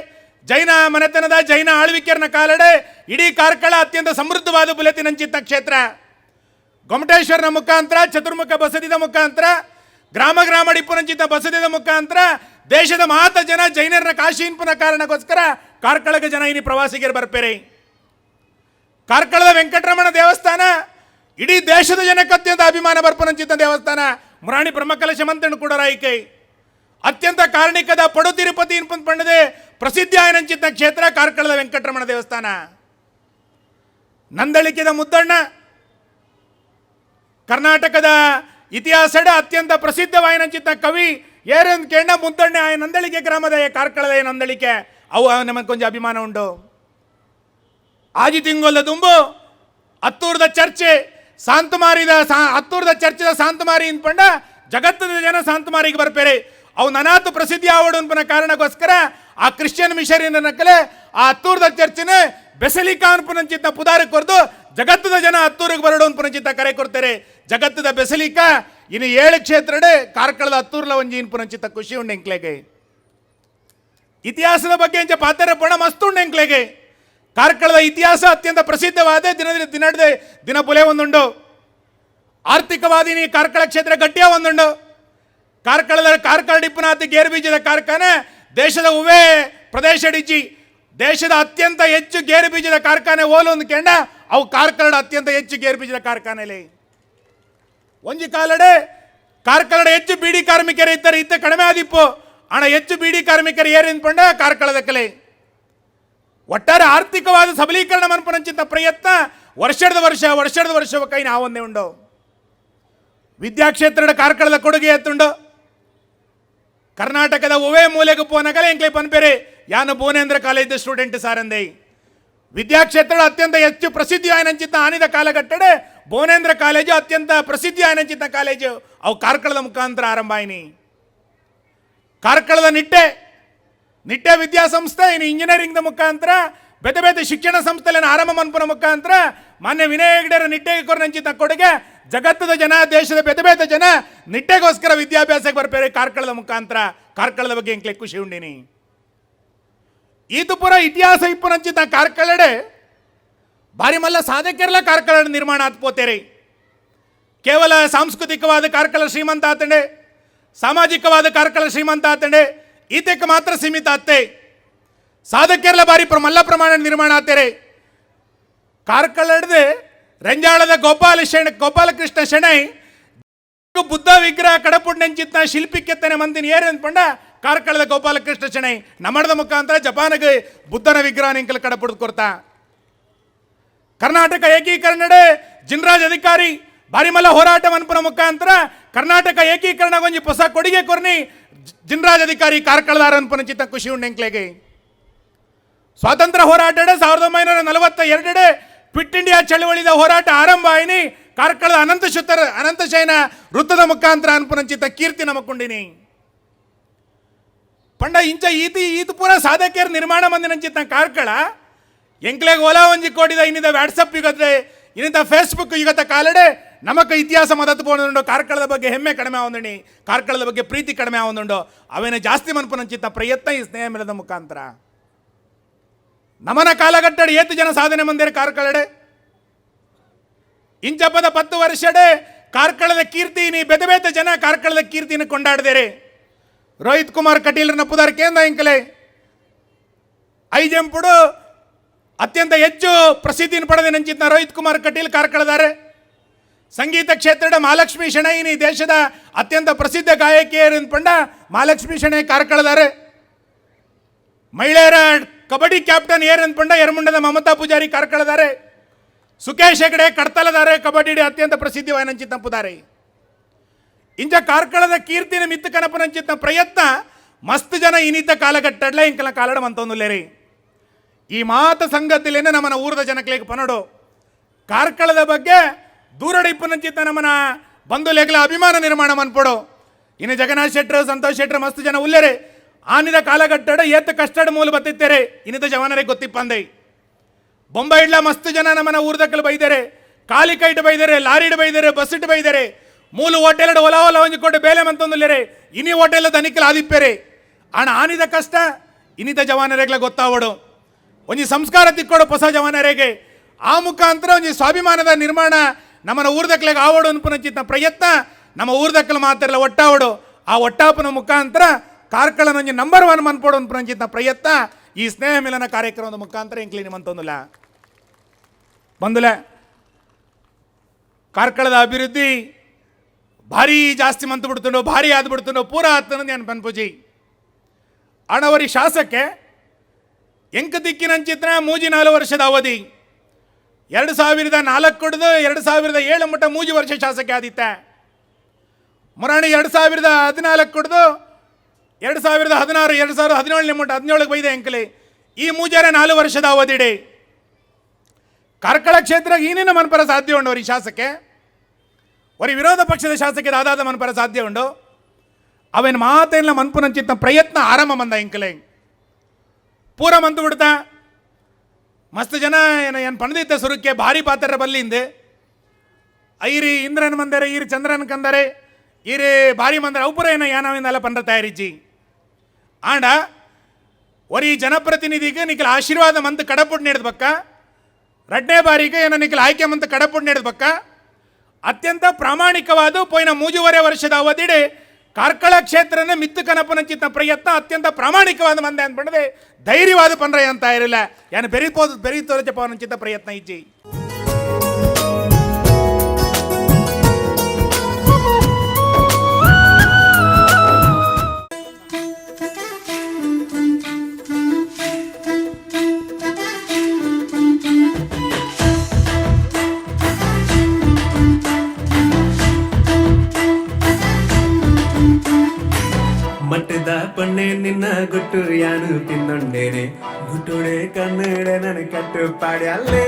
ಜೈನ ಮನೆತನದ ಜೈನ ಆಳ್ವಿಕೆಯರ್ನ ಕಾಲಡೆ ಇಡೀ ಕಾರ್ಕಳ ಅತ್ಯಂತ ಸಮೃದ್ಧವಾದ ಬುಲೆತಿನಂಚಿತ್ತ ಕ್ಷೇತ್ರ ಗೊಮಟೇಶ್ವರನ ಮುಖಾಂತರ ಚತುರ್ಮುಖ ಬಸದಿದ ಮುಖಾಂತರ ಗ್ರಾಮ ಡಿಪ್ಪುನಂಚಿತ ಬಸದಿದ ಮುಖಾಂತರ ದೇಶದ ಮಹಾತ ಜನ ಜೈನರ್ನ ಕಾಶಿ ಇನ್ಪುನ ಕಾರಣಕ್ಕೋಸ್ಕರ ಕಾರ್ಕಳಗೆ ಜನ ಇನಿ ಪ್ರವಾಸಿಗರು ಬರ್ಪೇರೆ. ಕಾರ್ಕಳದ ವೆಂಕಟರಮಣ ದೇವಸ್ಥಾನ ಇಡೀ ದೇಶದ ಜನಕ್ಕೆ ಅತ್ಯಂತ ಅಭಿಮಾನ ಬರ್ಪುನಂಚಿತ ದೇವಸ್ಥಾನ ಮುರಾಣಿ ಬ್ರಹ್ಮಕಲಶ ಮಂತ್ರಣ ಕೂಡ ರಾಯಿಕೈ ಅತ್ಯಂತ ಕಾರಣಿಕದ ಪಡು ತಿರುಪತಿ ಇನ್ಪುನ್ ಪಂಡದೆ ಪ್ರಸಿದ್ಧಿ ಆಯನಂಚಿತ ಕ್ಷೇತ್ರ ಕಾರ್ಕಳದ ವೆಂಕಟರಮಣ ದೇವಸ್ಥಾನ. ನಂದಳಿಕೆದ ಮುದ್ದಣ್ಣ ಕರ್ನಾಟಕದ ಇತಿಹಾಸದ ಅತ್ಯಂತ ಪ್ರಸಿದ್ಧವಾಯನಂಚಿತ ಕವಿ ಏರಂದ್ ಕೇಂಡ ಮುದ್ದಣ್ಣ ಆಯ ನಂದಳಿಕೆ ಗ್ರಾಮದ ಕಾರ್ಕಳದ ನಂದಳಿಕೆ ಅವು ನಮಗೆ ಕೊಂಚ ಅಭಿಮಾನ ಉಂಟು. ಆಜಿ ತಿಂಗೊಲ್ಲ ದುಂಬು ಹತ್ತೂರದ ಚರ್ಚೆ ಶಾಂತಮಾರಿದ ಹತ್ತೂರದ ಚರ್ಚೆದ ಶಾಂತಮಾರಿ ಅನ್ಪಂಡ ಜಗತ್ತದ ಜನ ಶಾಂತಮಾರಿಗೆ ಬರ್ಪೇರೆ ಅವು ನನಾತು ಪ್ರಸಿದ್ಧಿ ಆವಡು ಅನ್ಪನ ಕಾರಣಕ್ಕೋಸ್ಕರ ಆ ಕ್ರಿಶ್ಚಿಯನ್ ಮಿಷನರಿನ ನಕ್ಕಲೆ ಆ ಹತ್ತೂರದ ಚರ್ಚಿನ ಬೆಸಲಿಕಾ ಅನ್ಪುನಂಚಿತ್ತ ಪುದಾರಿ ಕೊರ್ದು ಜಗತ್ತದ ಜನ ಹತ್ತೂರಿಗೆ ಬರಡು ಅನ್ಪುನಂಚಿತ್ತ ಕರೆ ಕೊಡ್ತಾರೆ. ಜಗತ್ತದ ಬೆಸಲಿಕಾ ಇನ್ನು 7 ಕ್ಷೇತ್ರಡೆ ಕಾರ್ಕಳದ ಹತ್ತೂರ್ಲ ಒಂಜಿ ಇನ್ಪುನಂಚಿತ್ತ ಖುಷಿ ಉಂಡು ಎಂಕ್ಲೆಗೆ. ಇತಿಹಾಸದ ಬಗ್ಗೆ ಎಂಚ ಪಾತ್ರ ಪಣ ಮಸ್ತ್ ಉಂಡು ಎಂಕ್ಲೆಗೆ. ಕಾರ್ಕಳದ ಇತಿಹಾಸ ಅತ್ಯಂತ ಪ್ರಸಿದ್ಧವಾದ ದಿನ ಬುಲೆ ಒಂದುಂಡು. ಆರ್ಥಿಕವಾದಿ ನೀ ಕಾರ್ಕಳ ಕ್ಷೇತ್ರ ಗಟ್ಟಿಯ ಒಂದುಂಡು. ಕಾರ್ಕಳದ ಕಾರ್ಕಳ ಡಿಪ್ಪನಾಥ ಗೇರು ಬೀಜದ ಕಾರ್ಖಾನೆ ದೇಶದ ಉವೇ ಪ್ರದೇಶ ಡಿಜ್ಜಿ ದೇಶದ ಅತ್ಯಂತ ಹೆಚ್ಚು ಗೇರು ಬೀಜದ ಕಾರ್ಖಾನೆ ಓಲು ಒಂದು ಕೆಂಡ ಅವು ಕಾರ್ಕಳದ ಅತ್ಯಂತ ಹೆಚ್ಚು ಗೇರು ಬೀಜದ ಕಾರ್ಖಾನೆಲಿ ಒಂಜಿ ಕಾಲಡೆ ಕಾರ್ಕಳದ ಹೆಚ್ಚು ಬೀಡಿ ಕಾರ್ಮಿಕರು ಇದ್ದಾರೆ. ಇತ್ತ ಕಡಿಮೆ ಆದಿಪ್ಪು ಹಣ ಹೆಚ್ಚು ಬೀಡಿ ಕಾರ್ಮಿಕರು ಏರಿನ ಪಂಡ ಕಾರ್ಕಳದ ಕಲೆ. ಒಟ್ಟಾರೆ ಆರ್ಥಿಕವಾದ ಸಬಲೀಕರಣ ಮನ್ಪನಂಚಿತ ಪ್ರಯತ್ನ ವರ್ಷದ ವರ್ಷ ಕೈ ನಾವೊಂದೇ ಉಂಡು. ವಿದ್ಯಾಕ್ಷೇತ್ರದ ಕಾರ್ಕಳದ ಕೊಡುಗೆ ಎತ್ತುಂಡು. ಕರ್ನಾಟಕದ ಒವೇ ಮೂಲೆಗೆ ಪೋನಗಲ ಎಂಕ್ಲೆ ಪನ್ಪೇರೆ ಯಾನು ಭುವನೇಂದ್ರ ಕಾಲೇಜ್ ಸ್ಟೂಡೆಂಟ್ ಸಾರಂದೆ. ವಿದ್ಯಾಕ್ಷೇತ್ರದ ಅತ್ಯಂತ ಹೆಚ್ಚು ಪ್ರಸಿದ್ಧಿ ಆಯನಂಚಿತ ಆನಿದ ಕಾಲಘಟ್ಟಡೆ ಭುವನೇಂದ್ರ ಕಾಲೇಜು ಅತ್ಯಂತ ಪ್ರಸಿದ್ಧಿ ಆಯನಂಚಿತ ಕಾಲೇಜು ಅವು ಕಾರ್ಕಳದ ಮುಖಾಂತರ ಆರಂಭ ಆಯ್ನಿ. ಕಾರ್ಕಳದ ನಿಟ್ಟೆ ವಿದ್ಯಾಸಂಸ್ಥೆ ಇನ್ನು ಇಂಜಿನಿಯರಿಂಗ್ ಮುಖಾಂತರ ಬೇತೆ ಬೇತೆ ಶಿಕ್ಷಣ ಸಂಸ್ಥೆಗಳನ್ನು ಆರಂಭ ಮನ್ಪುನ ಮುಖಾಂತರ ಮಾನ್ಯ ವಿನಯ ಹೆಗ್ಡೆರ ನಿಟ್ಟೆಗೆ ಕೊರಂಚಿತ ಕೊಡುಗೆ ಜಗತ್ತದ ಜನ ದೇಶದ ಬೇತೆ ಬೇತೆ ಜನ ನಿಟ್ಟೆಗೋಸ್ಕರ ವಿದ್ಯಾಭ್ಯಾಸಕ್ಕೆ ಬರ್ಪೇರೆ ಕಾರ್ಕಳದ ಮುಖಾಂತರ. ಕಾರ್ಕಳದ ಬಗ್ಗೆ ಎಂಕ್ಲೆ ಖುಷಿ ಉಂಡಿನಿ. ಈತು ಪುರ ಇತಿಹಾಸ ಇಪ್ಪುನಂಚಿತ ಕಾರ್ಕಳಡೆ ಭಾರಿ ಮಲ್ಲ ಸಾಧಕರೆಲ್ಲ ಕಾರ್ಕಳ ನಿರ್ಮಾಣ ಆತ್ಪೋತೇರಿ. ಕೇವಲ ಸಾಂಸ್ಕೃತಿಕವಾದ ಕಾರ್ಕಳ ಶ್ರೀಮಂತ ಆತಂಡೆ, ಸಾಮಾಜಿಕವಾದ ಕಾರ್ಕಳ ಶ್ರೀಮಂತ ಆತಂಡೆ ಈತಕ್ಕೆ ಮಾತ್ರ ಸೀಮಿತ ಆತ್ತೆ. ಸಾಧಕರೆಲ್ಲ ಬಾರಿ ಮಲ್ಲ ಪ್ರಮಾಣ ನಿರ್ಮಾಣ ಆತೇರೆ. ಕಾರ್ಕಳದ ರಂಜಾಳದ ಗೋಪಾಲಕೃಷ್ಣ ಶೆಣೈ ಬುದ್ಧ ವಿಗ್ರಹ ಕಡಪುಂಡೆಂಚಿತ್ತ ಶಿಲ್ಪಿ ಕೆತ್ತನೆ ಮಂದಿನ ಏರು ಅಂದ್ಕೊಂಡ ಕಾರ್ಕಳದ ಗೋಪಾಲಕೃಷ್ಣ ಶೆಣೈ ನಮ್ಮಡದ ಮುಖಾಂತರ ಜಪಾನಿಗೆ ಬುದ್ಧನ ವಿಗ್ರಹ ನಿಂಕಲ್ ಕಡಪುಡ್ ಕೊಡ್ತಾ. ಕರ್ನಾಟಕ ಏಕೀಕರಣಡೆ ಜಿನರಾಜ್ ಅಧಿಕಾರಿ ಬಾರಿಮಲ್ಲ ಹೋರಾಟ ಮನ್ಪುರ ಮುಖಾಂತರ ಕರ್ನಾಟಕ ಏಕೀಕರಣ ಒಂಜಿ ಹೊಸ ಕೊಡುಗೆ ಕೊರ್ನಿ ಜಿನರಾಜ್ ಅಧಿಕಾರಿ ಕಾರ್ಕಳದಾರ ಅನ್ಪನಚಿತ್ತ ಖುಷಿ ಉಂಡೆಂಕ್ಲೆಗೆ. ಸ್ವಾತಂತ್ರ್ಯ ಹೋರಾಟಡೆ 1942 ಕ್ವಿಟ್ ಇಂಡಿಯಾ ಚಳವಳಿದ ಹೋರಾಟ ಆರಂಭ ಆಯ್ನಿ ಕಾರ್ಕಳದ ಅನಂತಶಯನ ವೃತ್ತದ ಮುಖಾಂತರ ಅನ್ಪುನಂಚಿತ ಕೀರ್ತಿ ನಮಕೊಂಡಿನಿ. ಪಂಡ ಇಂಚ ಈತು ಪೂರ ಸಾಧಕರು ನಿರ್ಮಾಣ ಮಂದಿನಂಚಿತ ಕಾರ್ಕಳ ಎಂಕ್ಲೆಗೆ ಓಲಾ ಒಂಜಿ ಕೋಡಿದ ಇನ್ನಿದ ವಾಟ್ಸಪ್ ಯುಗತ್ತೆ ಇನ್ನಿದ ಫೇಸ್ಬುಕ್ ಯುಗತ ಕಾಲಡೆ ನಮಕ ಇತಿಹಾಸ ಮದತ್ತು ಪೋನುಂಡು. ಕಾರ್ಕಳದ ಬಗ್ಗೆ ಹೆಮ್ಮೆ ಕಡಿಮೆ ಆವಂದಣಿ, ಕಾರ್ಕಳದ ಬಗ್ಗೆ ಪ್ರೀತಿ ಕಡಿಮೆ ಆವಂದುಂಡು. ಅವೇನ ಜಾಸ್ತಿ ಮನ್ಪುನಂಚಿತ ಪ್ರಯತ್ನ ಈ ಸ್ನೇಹ ಮೇಳದ ಮುಖಾಂತರ ನಮನ ಕಾಲಘಟ್ಟಡೆ ಏತು ಜನ ಸಾಧನೆ ಮಂದಿರ ಕಾರ್ಕಳಡೆ ಇಂಚಪ್ಪದ 10 ವರ್ಷಡೆ ಕಾರ್ಕಳದ ಕೀರ್ತಿನಿ ಬೇತೆ ಬೇತೆ ಜನ ಕಾರ್ಕಳದ ಕೀರ್ತಿನ ಕೊಂಡಾಡ್ದೇರೆ. ರೋಹಿತ್ ಕುಮಾರ್ ಕಟೀಲ್ರನ್ನ ಪುದಾರ್ ಕೇಂದ್ರ ಇಂಕಲೆ ಐಜಂಪುಡು ಅತ್ಯಂತ ಹೆಚ್ಚು ಪ್ರಸಿದ್ಧಿನ ಪಡೆದ ನಂಚಿದ್ನ ರೋಹಿತ್ ಕುಮಾರ್ ಕಟೀಲ್ ಕಾರ್ಕಳದಾರೆ. ಸಂಗೀತ ಕ್ಷೇತ್ರದ ಮಹಾಲಕ್ಷ್ಮಿ ಶೆಣೈ ದೇಶದ ಅತ್ಯಂತ ಪ್ರಸಿದ್ಧ ಗಾಯಕಿಯರು ಪಂಡ ಮಹಾಲಕ್ಷ್ಮಿ ಶೆಣೈ ಕಾರ್ಕಳದಾರೆ. ಮಹಿಳೆಯರ ಕಬಡ್ಡಿ ಕ್ಯಾಪ್ಟನ್ ಏರ್ ಅಂದ್ಕೊಂಡ ಯರಮುಂಡದ ಮಮತಾ ಪೂಜಾರಿ ಕಾರ್ಕಳದಾರೆ. ಸುಖೇಶ್ ಹೆಗಡೆ ಕಡ್ತಲದಾರೆ ಕಬಡ್ಡಿ ಅತ್ಯಂತ ಪ್ರಸಿದ್ಧವಾದ ಪುದಾರೆ. ಇಂಚ ಕಾರ್ಕಳದ ಕೀರ್ತಿನ ಮಿತ್ತ ಕನಪನಂಚಿತ ಪ್ರಯತ್ನ ಮಸ್ತ್ ಜನ ಇನ್ನಿತ ಕಾಲಘಟ್ಟಡ್ಲೆ ಇಂಕಲ ಕಾಲಡ ಮಂತೊಂದುಲ್ಲೇರಿ. ಈ ಮಾತ ಸಂಗತಿಲೇನೆ ನಮ್ಮನ ಊರದ ಜನಕ್ಲೇಗೆ ಪನಡು ಕಾರ್ಕಳದ ಬಗ್ಗೆ ದೂರಡಿಪ್ಪನಂಚಿತ ನಮ್ಮನ ಬಂಧುಲೇಗಲ ಅಭಿಮಾನ ನಿರ್ಮಾಣ ಮನ್ಪಡು. ಇನ್ನು ಜಗನ್ನಾಥ್ ಶೆಟ್ರು ಸಂತೋಷ್ ಶೆಟ್ರು ಮಸ್ತ್ ಜನ ಉಲ್ಲೇರೆ ಆನಿದ ಕಾಲಘಟ್ಟಡ ಏತ್ ಕಷ್ಟಡ ಮೂಲ ಬತ್ತಿತ್ತೇರೆ ಇನ್ನಿತ ಜವಾನರಿಗೆ ಗೊತ್ತಿಪ್ಪಂದೆ. ಬೊಂಬೈ ಇಡ್ಲ ಮಸ್ತ್ ಜನ ನಮ್ಮನ ಊರ್ದಕ್ಕಲು ಬೈದಾರೆ, ಖಾಲಿ ಕೈಟ್ ಬೈದಾರೆ, ಲಾರಿಡ್ ಬೈದಾರೆ, ಬಸ್ ಇಟ್ಟು ಬೈದಾರೆ. ಮೂಲ ಹೋಟೆಲ್ ಒಲ ಒಂಜಿಕೊಟ್ಟು ಬೇಲೆ ಮಂತೊಂದುಲ್ಲೇರೆ ಇನಿ ಹೋಟೆಲ್ ದನಿಕಲ್ ಆದಿಪ್ಪೇರೆ. ಹಣ ಆನಿದ ಕಷ್ಟ ಇನ್ನಿತ ಜವಾನರೆಗ್ಲ ಗೊತ್ತಾವಡು. ಒಂಜಿ ಸಂಸ್ಕಾರ ತಿಕ್ಕೊಡು ಹೊಸ ಜವಾನರಿಗೆ. ಆ ಮುಖಾಂತರ ಒಂಜಿ ಸ್ವಾಭಿಮಾನದ ನಿರ್ಮಾಣ ನಮ್ಮನ ಊರ್ದಕ್ಕಲಿಗೆ ಆವಡು ಅನ್ಪುನಂಚಿತ ಪ್ರಯತ್ನ ನಮ್ಮ ಊರ್ದಕ್ಕಲು ಮಾತ್ರ ಒಟ್ಟಾವಡು. ಆ ಒಟ್ಟಾಪನ ಮುಖಾಂತರ ಕಾರ್ಕಳನ ಒಂಜಿ ನಂಬರ್ 1 ಮನ್ಪೋಡು ಅನ್ಪುನಂಚಿತ ಪ್ರಯತ್ನ ಈ ಸ್ನೇಹ ಮಿಲನ ಕಾರ್ಯಕ್ರಮದ ಮುಖಾಂತರ ಇಂಕ್ಲಿನಿ ಮಂತೊಂದುಲ ಬಂದುಲೆ. ಕಾರ್ಕಳದ ಅಭಿವೃದ್ಧಿ ಭಾರಿ ಜಾಸ್ತಿ ಮಂತು ಬಿಡ್ತುಂಡು, ಭಾರಿ ಆದ್ ಬಿಡ್ತುಂಡು, ಪೂರ ಆತನ ನಾನು ಪನ್ಪುಜಿ ಅಣವರಿ ಶಾಸಕ್ಕೆ ಎಂಕ ದಿಕ್ಕಿನಂಚಿತ್ರ 4 ವರ್ಷದ ಅವಧಿ 2004 ಕೊಡ್ದು 2007 ಮುಟ್ಟ 3 ವರ್ಷ ಶಾಸಕ ಆದಿತ್ತ. ಮುರಾಣಿ 2014 ಕೊಡ್ದು 2016 2017 ಮುಟ್ಟ 17 ಬೈದೆ ಎಂಕಲೆ ಈ 4 ವರ್ಷದ ಅವಧಿಡೆ ಕಾರ್ಕಳ ಕ್ಷೇತ್ರ ಏನೇನು ಮನ್ಪರ ಸಾಧ್ಯ ಉಂಡು ಅವರಿ ಶಾಸಕ್ಕೆ ಅವರಿ ವಿರೋಧ ಪಕ್ಷದ ಶಾಸಕದ ಆದಾದ ಮನ್ಪರ ಸಾಧ್ಯ ಉಂಡು. ಅವೇನು ಮಾತೇನ ಮನ್ಪುನಂಚಿತ್ತ ಪ್ರಯತ್ನ ಆರಂಭ ಮಂದ ಎಂಕಲೆ ಪೂರ ಮಂತು ಬಿಡ್ತಾ ಮಸ್ತ್ ಜನ ಏನು ಪಣದಿದ್ದ ಸುರಕ್ಕೆ ಭಾರಿ ಪಾತ್ರ ಬಲ್ಲಿಂದೆ ಐರಿ ಇಂದ್ರನ್ ಮಂದರೆ ಈರಿ ಚಂದ್ರನ್ ಕಂದರೆ ಈರಿ ಭಾರಿ ಮಂದರೆ ಅವು ಪೂರ ಏನ ಯಾನವಿಂದೆಲ್ಲ ಪಂಡ ತಯಾರಿಜಿ ಆಂಡ ಒರಿ ಜನಪ್ರತಿನಿಧಿಗೆ ನಿಖಿಲ್ ಆಶೀರ್ವಾದ ಮಂತ್ ಕಡಪುಡ್ ನೀಡಿದ ಬಕ್ಕ ರಡ್ಡೇ ಬಾರಿಗೆ ಏನೋ ನಿಖಿಲ್ ಆಯ್ಕೆ ಮಂತ್ ಕಡಪುಡ್ ನೀಡಿದ ಬಕ್ಕ ಅತ್ಯಂತ ಪ್ರಾಮಾಣಿಕವಾದ ಪೋಯಿನ 3.5 ವರ್ಷದ ಅವಧಿಡೆ ಕಾರ್ಕಳ ಕ್ಷೇತ್ರನ ಮಿತ್ತು ಕನಪನಂಚಿತ ಪ್ರಯತ್ನ ಅತ್ಯಂತ ಪ್ರಾಮಾಣಿಕವಾದ ಮಂದೆ ಅಂದ್ಬಿಡದೆ ಧೈರ್ಯವಾದ ಪಂಡ್ರೆ ಅಂತ ಇರಲಿಲ್ಲ ಏನು ಬೆರೀತೋರಚ ಪವನಂಚಿತ ಪ್ರಯತ್ನ ಇಜ್ಜಿ ಮಟ್ಟದ ಪಣ್ಣೆ ನಿನ್ನ ಗುಟ್ಟು ಯಾನು ತಿನ್ನೊಂಡೇನೆ ಗುಟ್ಟುಡೆ ಕನ್ನಡ ನನ್ನ ಕಟ್ಟು ಪಾಡಿ ಅಲ್ಲೇ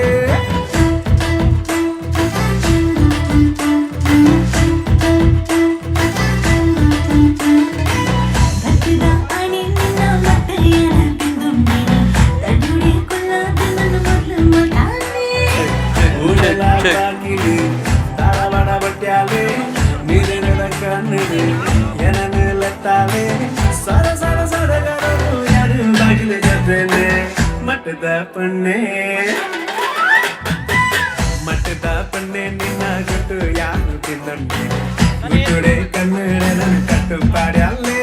ಧಾರವಾಡ ಬಟ್ಟ್ಯಾಲೆ ನೀರಿನ ಕನ್ನಡಿ ಏನನ್ನು ಲತ್ತಾಲೆ ಸರ ಸರ ಸಡಗರರು ಯಾರು ಬಾಗಿಲು ಜೊತೆನೆ ಮಟ್ಟದ ಪಣ್ಣೆ ನಿನ್ನ ಗುಟ್ಟು ಯಾರು ತಿನ್ನೊಂಡೆ ಗುಟ್ಟುಡೆ ಕನ್ನಡ ನನ್ನ ಕಟ್ಟು ಪಾಡಿ ಅಲ್ಲೇ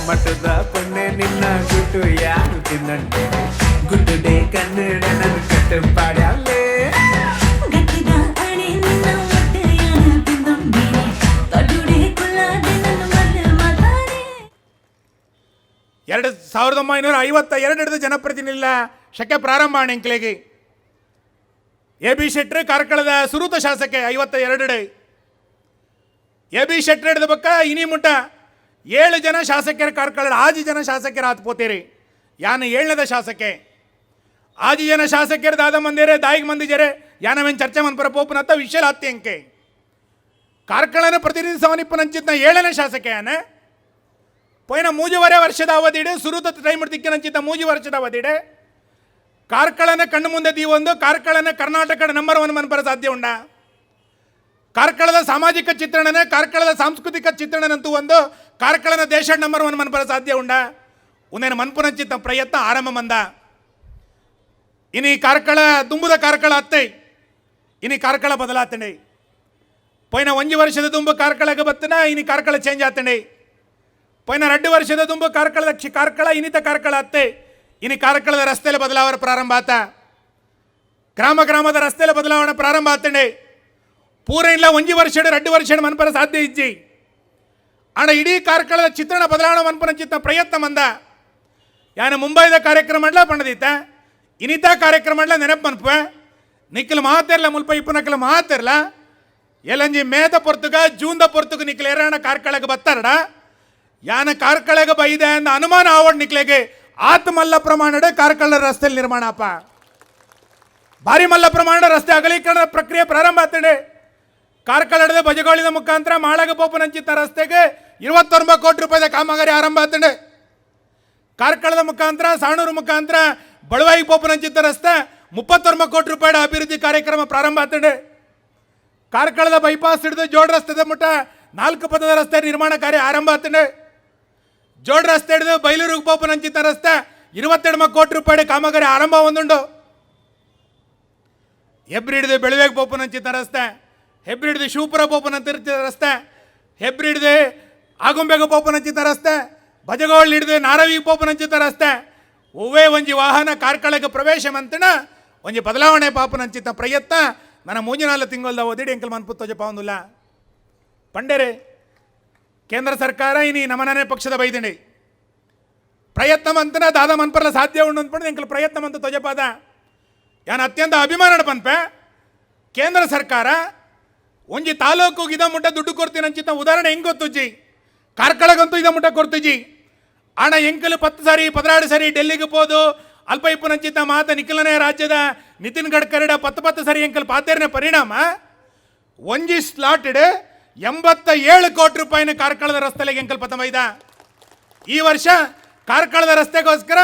ಮಟ್ಟದ ಪಣ್ಣೆ ನಿನ್ನ ಗುಟ್ಟು ಯಾರು ತಿನ್ನಂಡೆ ಗುಡ್ಡುಡೆ ಕನ್ನಡ ನನ್ನ ಕಟ್ಟು ಪಾಡಿ ಅಲ್ಲೇ ಎರಡು 1952 ಜನಪ್ರತಿನಿಧಿಗಳ ಶಕೆ ಪ್ರಾರಂಭ ಅಂಕ್ಲೆಗೆ ಎ ಬಿ ಶೆಟ್ಟಿ ಕಾರ್ಕಳದ ಸುರೂತ ಶಾಸಕ 52 ಎ ಬಿ ಶೆಟ್ಟಿ ಹಿಡಿದ ಬಕ್ಕ ಇನಿ ಮುಟ್ಟ 7 ಜನ ಶಾಸಕರ ಕಾರ್ಕಳ 6 ಜನ ಶಾಸಕರ ಆತ್ ಪೋತೀರಿ ಯಾನ 7ನೇದ ಶಾಸಕೆ 6 ಜನ ಶಾಸಕರು ದಾದ ಮಂದಿರೆ ದಾಯಿಗೆ ಮಂದಿಜರೆ ಯಾನವೇನು ಚರ್ಚೆ ಮನ್ಪರ ಪೋಪನತ್ತ ವಿಷಯ ಹತ್ತಿ ಅಂಕೆ ಕಾರ್ಕಳನ ಪ್ರತಿನಿಧಿಸವನಿಪ್ಪನಂಚಿದ್ನ 7ನೇ ಶಾಸಕೆಯಾನ ಪೋಯಿನ 3.5 ವರ್ಷದ ಅವಧಿಡೆ ಸುರುತ ಟೈಮ್ ದಿಕ್ಕಿನಂಚಿದ್ದ 3 ವರ್ಷದ ಅವಧಿಡೆ ಕಾರ್ಕಳನ ಕಣ್ಣು ಮುಂದೆ ದೀವೊಂದು ಕಾರ್ಕಳನ ಕರ್ನಾಟಕ ನಂಬರ್ 1 ಮನ್ಪರ ಸಾಧ್ಯ ಉಂಡ ಕಾರ್ಕಳದ ಸಾಮಾಜಿಕ ಚಿತ್ರಣನ ಕಾರ್ಕಳದ ಸಾಂಸ್ಕೃತಿಕ ಚಿತ್ರಣನಂತೂ ಒಂದು ಕಾರ್ಕಳನ ದೇಶ ನಂಬರ್ 1 ಮನ್ಪರ ಸಾಧ್ಯ ಉಂಡ ಉಂದೇನು ಮನ್ಪುನಂಚಿತ್ತ ಪ್ರಯತ್ನ ಆರಂಭ ಮಂದ ಇನಿ ಕಾರ್ಕಳ ದುಂಬುದ ಕಾರ್ಕಳ ಅತ್ತೈ ಇನಿ ಕಾರ್ಕಳ ಬದಲಾತಂಡೆ ಪೋಯಿನ 1 ವರ್ಷದ ದುಂಬು ಕಾರ್ಕಳಗೆ ಬತ್ತನ ಇನಿ ಕಾರ್ಕಳ ಚೇಂಜ್ ಆತಂಡೆ ಪೋಯಿನ 2 ವರ್ಷದ ದುಂಬು ಕಾರ್ಕಳ ಇನಿತ ಕಾರ್ಕಳ ಅತ್ತೆ ಇನಿ ಕಾರ್ಕಳದ ರಸ್ತೆಯಲ್ಲಿ ಬದಲಾವಣೆ ಪ್ರಾರಂಭ ಆತ ಗ್ರಾಮದ ರಸ್ತೆಯಲ್ಲಿ ಬದಲಾವಣೆ ಪ್ರಾರಂಭ ಆತಂಡೆ ಪೂರ ಇಲ್ಲ 1 ವರ್ಷ 2 ವರ್ಷ ಮನ್ಪರ ಸಾಧ್ಯ ಇಜ್ಜಿ ಅಣ್ಣ ಇಡೀ ಕಾರ್ಕಳದ ಚಿತ್ರಣ ಬದಲಾವಣೆ ಮನ್ಪನ ಚಿತ್ತ ಪ್ರಯತ್ನ ಮಂದ ಯಾನ ಮುಂಬೈದ ಕಾರ್ಯಕ್ರಮ ಪಂಡದೀತ ಇನಿತ ಕಾರ್ಯಕ್ರಮ ನೆನಪು ಮನ್ಪ ನಿಖಿಲ್ ಮಹಾತಿರ್ಲ ಮುಲ್ಪ ಇಪ್ಪನಕಲ ಮಹಾತಿರ್ಲ ಎಲ್ಲಂಜಿ ಮೇದ ಪೊರ್ತುಗ ಜೂನ್ದ ಪೊರ್ತುಗ ನಿಖಿಲ್ ಏರಾಣ ಕಾರ್ಕಳಗೆ ಬತ್ತಾರಡ ಯಾನ ಕಾರ್ಕಳಗೆ ಬೈದೆ ಅಂದ ಅನುಮಾನ ಆವಡ್ ನಿಕ್ಲೆಗೆ ಆತ್ ಮಲ್ಲ ಪ್ರಮಾಣದ ಕಾರ್ಕಳ ರಸ್ತೆಯಲ್ಲಿ ನಿರ್ಮಾಣ ಅಪ್ಪ ಭಾರಿ ಮಲ್ಲ ಪ್ರಮಾಣದ ರಸ್ತೆ ಅಗಲೀಕರಣ ಪ್ರಕ್ರಿಯೆ ಪ್ರಾರಂಭ ಆಗ್ತದೆ ಕಾರ್ಕಳದ ಬಜಗೋಳಿನ ಮುಖಾಂತರ ಮಾಳಗ ಪೋಪನಂಚಿತ್ತ ರಸ್ತೆಗೆ 29 ಕೋಟಿ ರೂಪಾಯಿದ ಕಾಮಗಾರಿ ಆರಂಭ ಆಗ್ತದೆ ಕಾರ್ಕಳದ ಮುಖಾಂತರ ಸಾಣೂರು ಮುಖಾಂತರ ಬಡವಾಯಿ ಪೋಪನಂಚಿತ್ತ ರಸ್ತೆ 39 ಕೋಟಿ ರೂಪಾಯಿದ ಅಭಿವೃದ್ಧಿ ಕಾರ್ಯಕ್ರಮ ಪ್ರಾರಂಭ ಆಗ್ತದೆ ಕಾರ್ಕಳದ ಬೈಪಾಸ್ ಹಿಡಿದು ಜೋಡ್ ರಸ್ತೆದ ಮುಟ್ಟ 4 ಪಥದ ರಸ್ತೆ ನಿರ್ಮಾಣ ಕಾರ್ಯ ಆರಂಭ ಆಗ್ತದೆ ಜೋಡ್ ರಸ್ತೆ ಹಿಡಿದು ಬೈಲೂರು ಪೋಪನಂಚಿತ್ತ ರಸ್ತೆ 22 ಕೋಟಿ ರೂಪಾಯಿ ಕಾಮಗಾರಿ ಆರಂಭ ಹೊಂದುಂಡು ಹೆಬ್ರಿ ಹಿಡಿದು ಬೆಳವೇಗ ಪೋಪನಂಚಿತ್ತ ರಸ್ತೆ ಹೆಬ್ರಿ ಹಿಡಿದು ಶಿವಪುರ ಪೋಪನಂಚಿತ್ತ ರಸ್ತೆ ಹೆಬ್ರಿ ಹಿಡಿದು ಆಗುಂಬೆಗ ಪೋಪನಂಚಿತ್ತ ರಸ್ತೆ ಬಜಗೋಳ್ ಹಿಡಿದು ನಾರವಿ ಪೋಪನಂಚಿತ್ತ ರಸ್ತೆ ಒವ್ವೇ ಒಂಜಿ ವಾಹನ ಕಾರ್ಕಳಕ್ಕೆ ಪ್ರವೇಶ ಮಂತನ ಒಂಜಿ ಬದಲಾವಣೆ ಪಾಪನಂಚಿತ್ತ ಪ್ರಯತ್ನ ನನ್ನ ಮೂಜಿನಾಲ ತಿಂಗಳದ ಓದಿಡಿ ಎಂಕಲ್ ಮನ್ಪು ತೋಜ ಪಾವಂದುಲ್ಲ ಪಂಡೆರೆ ಕೇಂದ್ರ ಸರ್ಕಾರ ಇನಿ ನಮನನೇ ಪಕ್ಷದ ಬೈದಿನಿ ಪ್ರಯತ್ನ ಮಂತನ ದಾದ ಮನ್ಪರ್ಲ ಸಾಧ್ಯ ಉಂಡು ಅಂದ್ಕೊಂಡು ಎಂಕಲ್ ಪ್ರಯತ್ನ ಮಂತ ತೋಜಪಾದ ಯಾನ್ ಅತ್ಯಂತ ಅಭಿಮಾನ ಪನ್ಪೆ ಕೇಂದ್ರ ಸರ್ಕಾರ ಒಂಜಿ ತಾಲೂಕು ಇದ ಮುಟ್ಟ ದುಡ್ಡು ಕೊಡ್ತೀನಿ ಅಂಚಿತ್ತ ಉದಾಹರಣೆ ಹೆಂಗೆ ಗೊತ್ತುಜ್ಜಿ ಕಾರ್ಕಳಗಂತೂ ಇದ ಮುಟ್ಟ ಕೊಡ್ತಿಜ್ಜಿ ಹಣ ಎಂಕಲು 10 ಸಾರಿ 16 ಸಾರಿ ಡೆಲ್ಲಿಗೆ ಹೋದು ಅಲ್ಪ ಇಪ್ಪನಂಚಿತ್ತ ಮಾತ ನಿಖಿಲನೇ ರಾಜ್ಯದ ನಿತಿನ್ ಗಡ್ಕರಿಡ 10 ಸಾರಿ ಎಂಕಲ್ ಪಾತೇರಿನ ಪರಿಣಾಮ ಒಂಜಿ ಸ್ಲಾಟೆಡ್ 87 ಕೋಟಿ ರೂಪಾಯಿನ ಕಾರ್ಕಳದ ರಸ್ತೆಗೆ ಎಂಕಲ್ ಪತಮೈದ ಈ ವರ್ಷ ಕಾರ್ಕಳದ ರಸ್ತೆಗೋಸ್ಕರ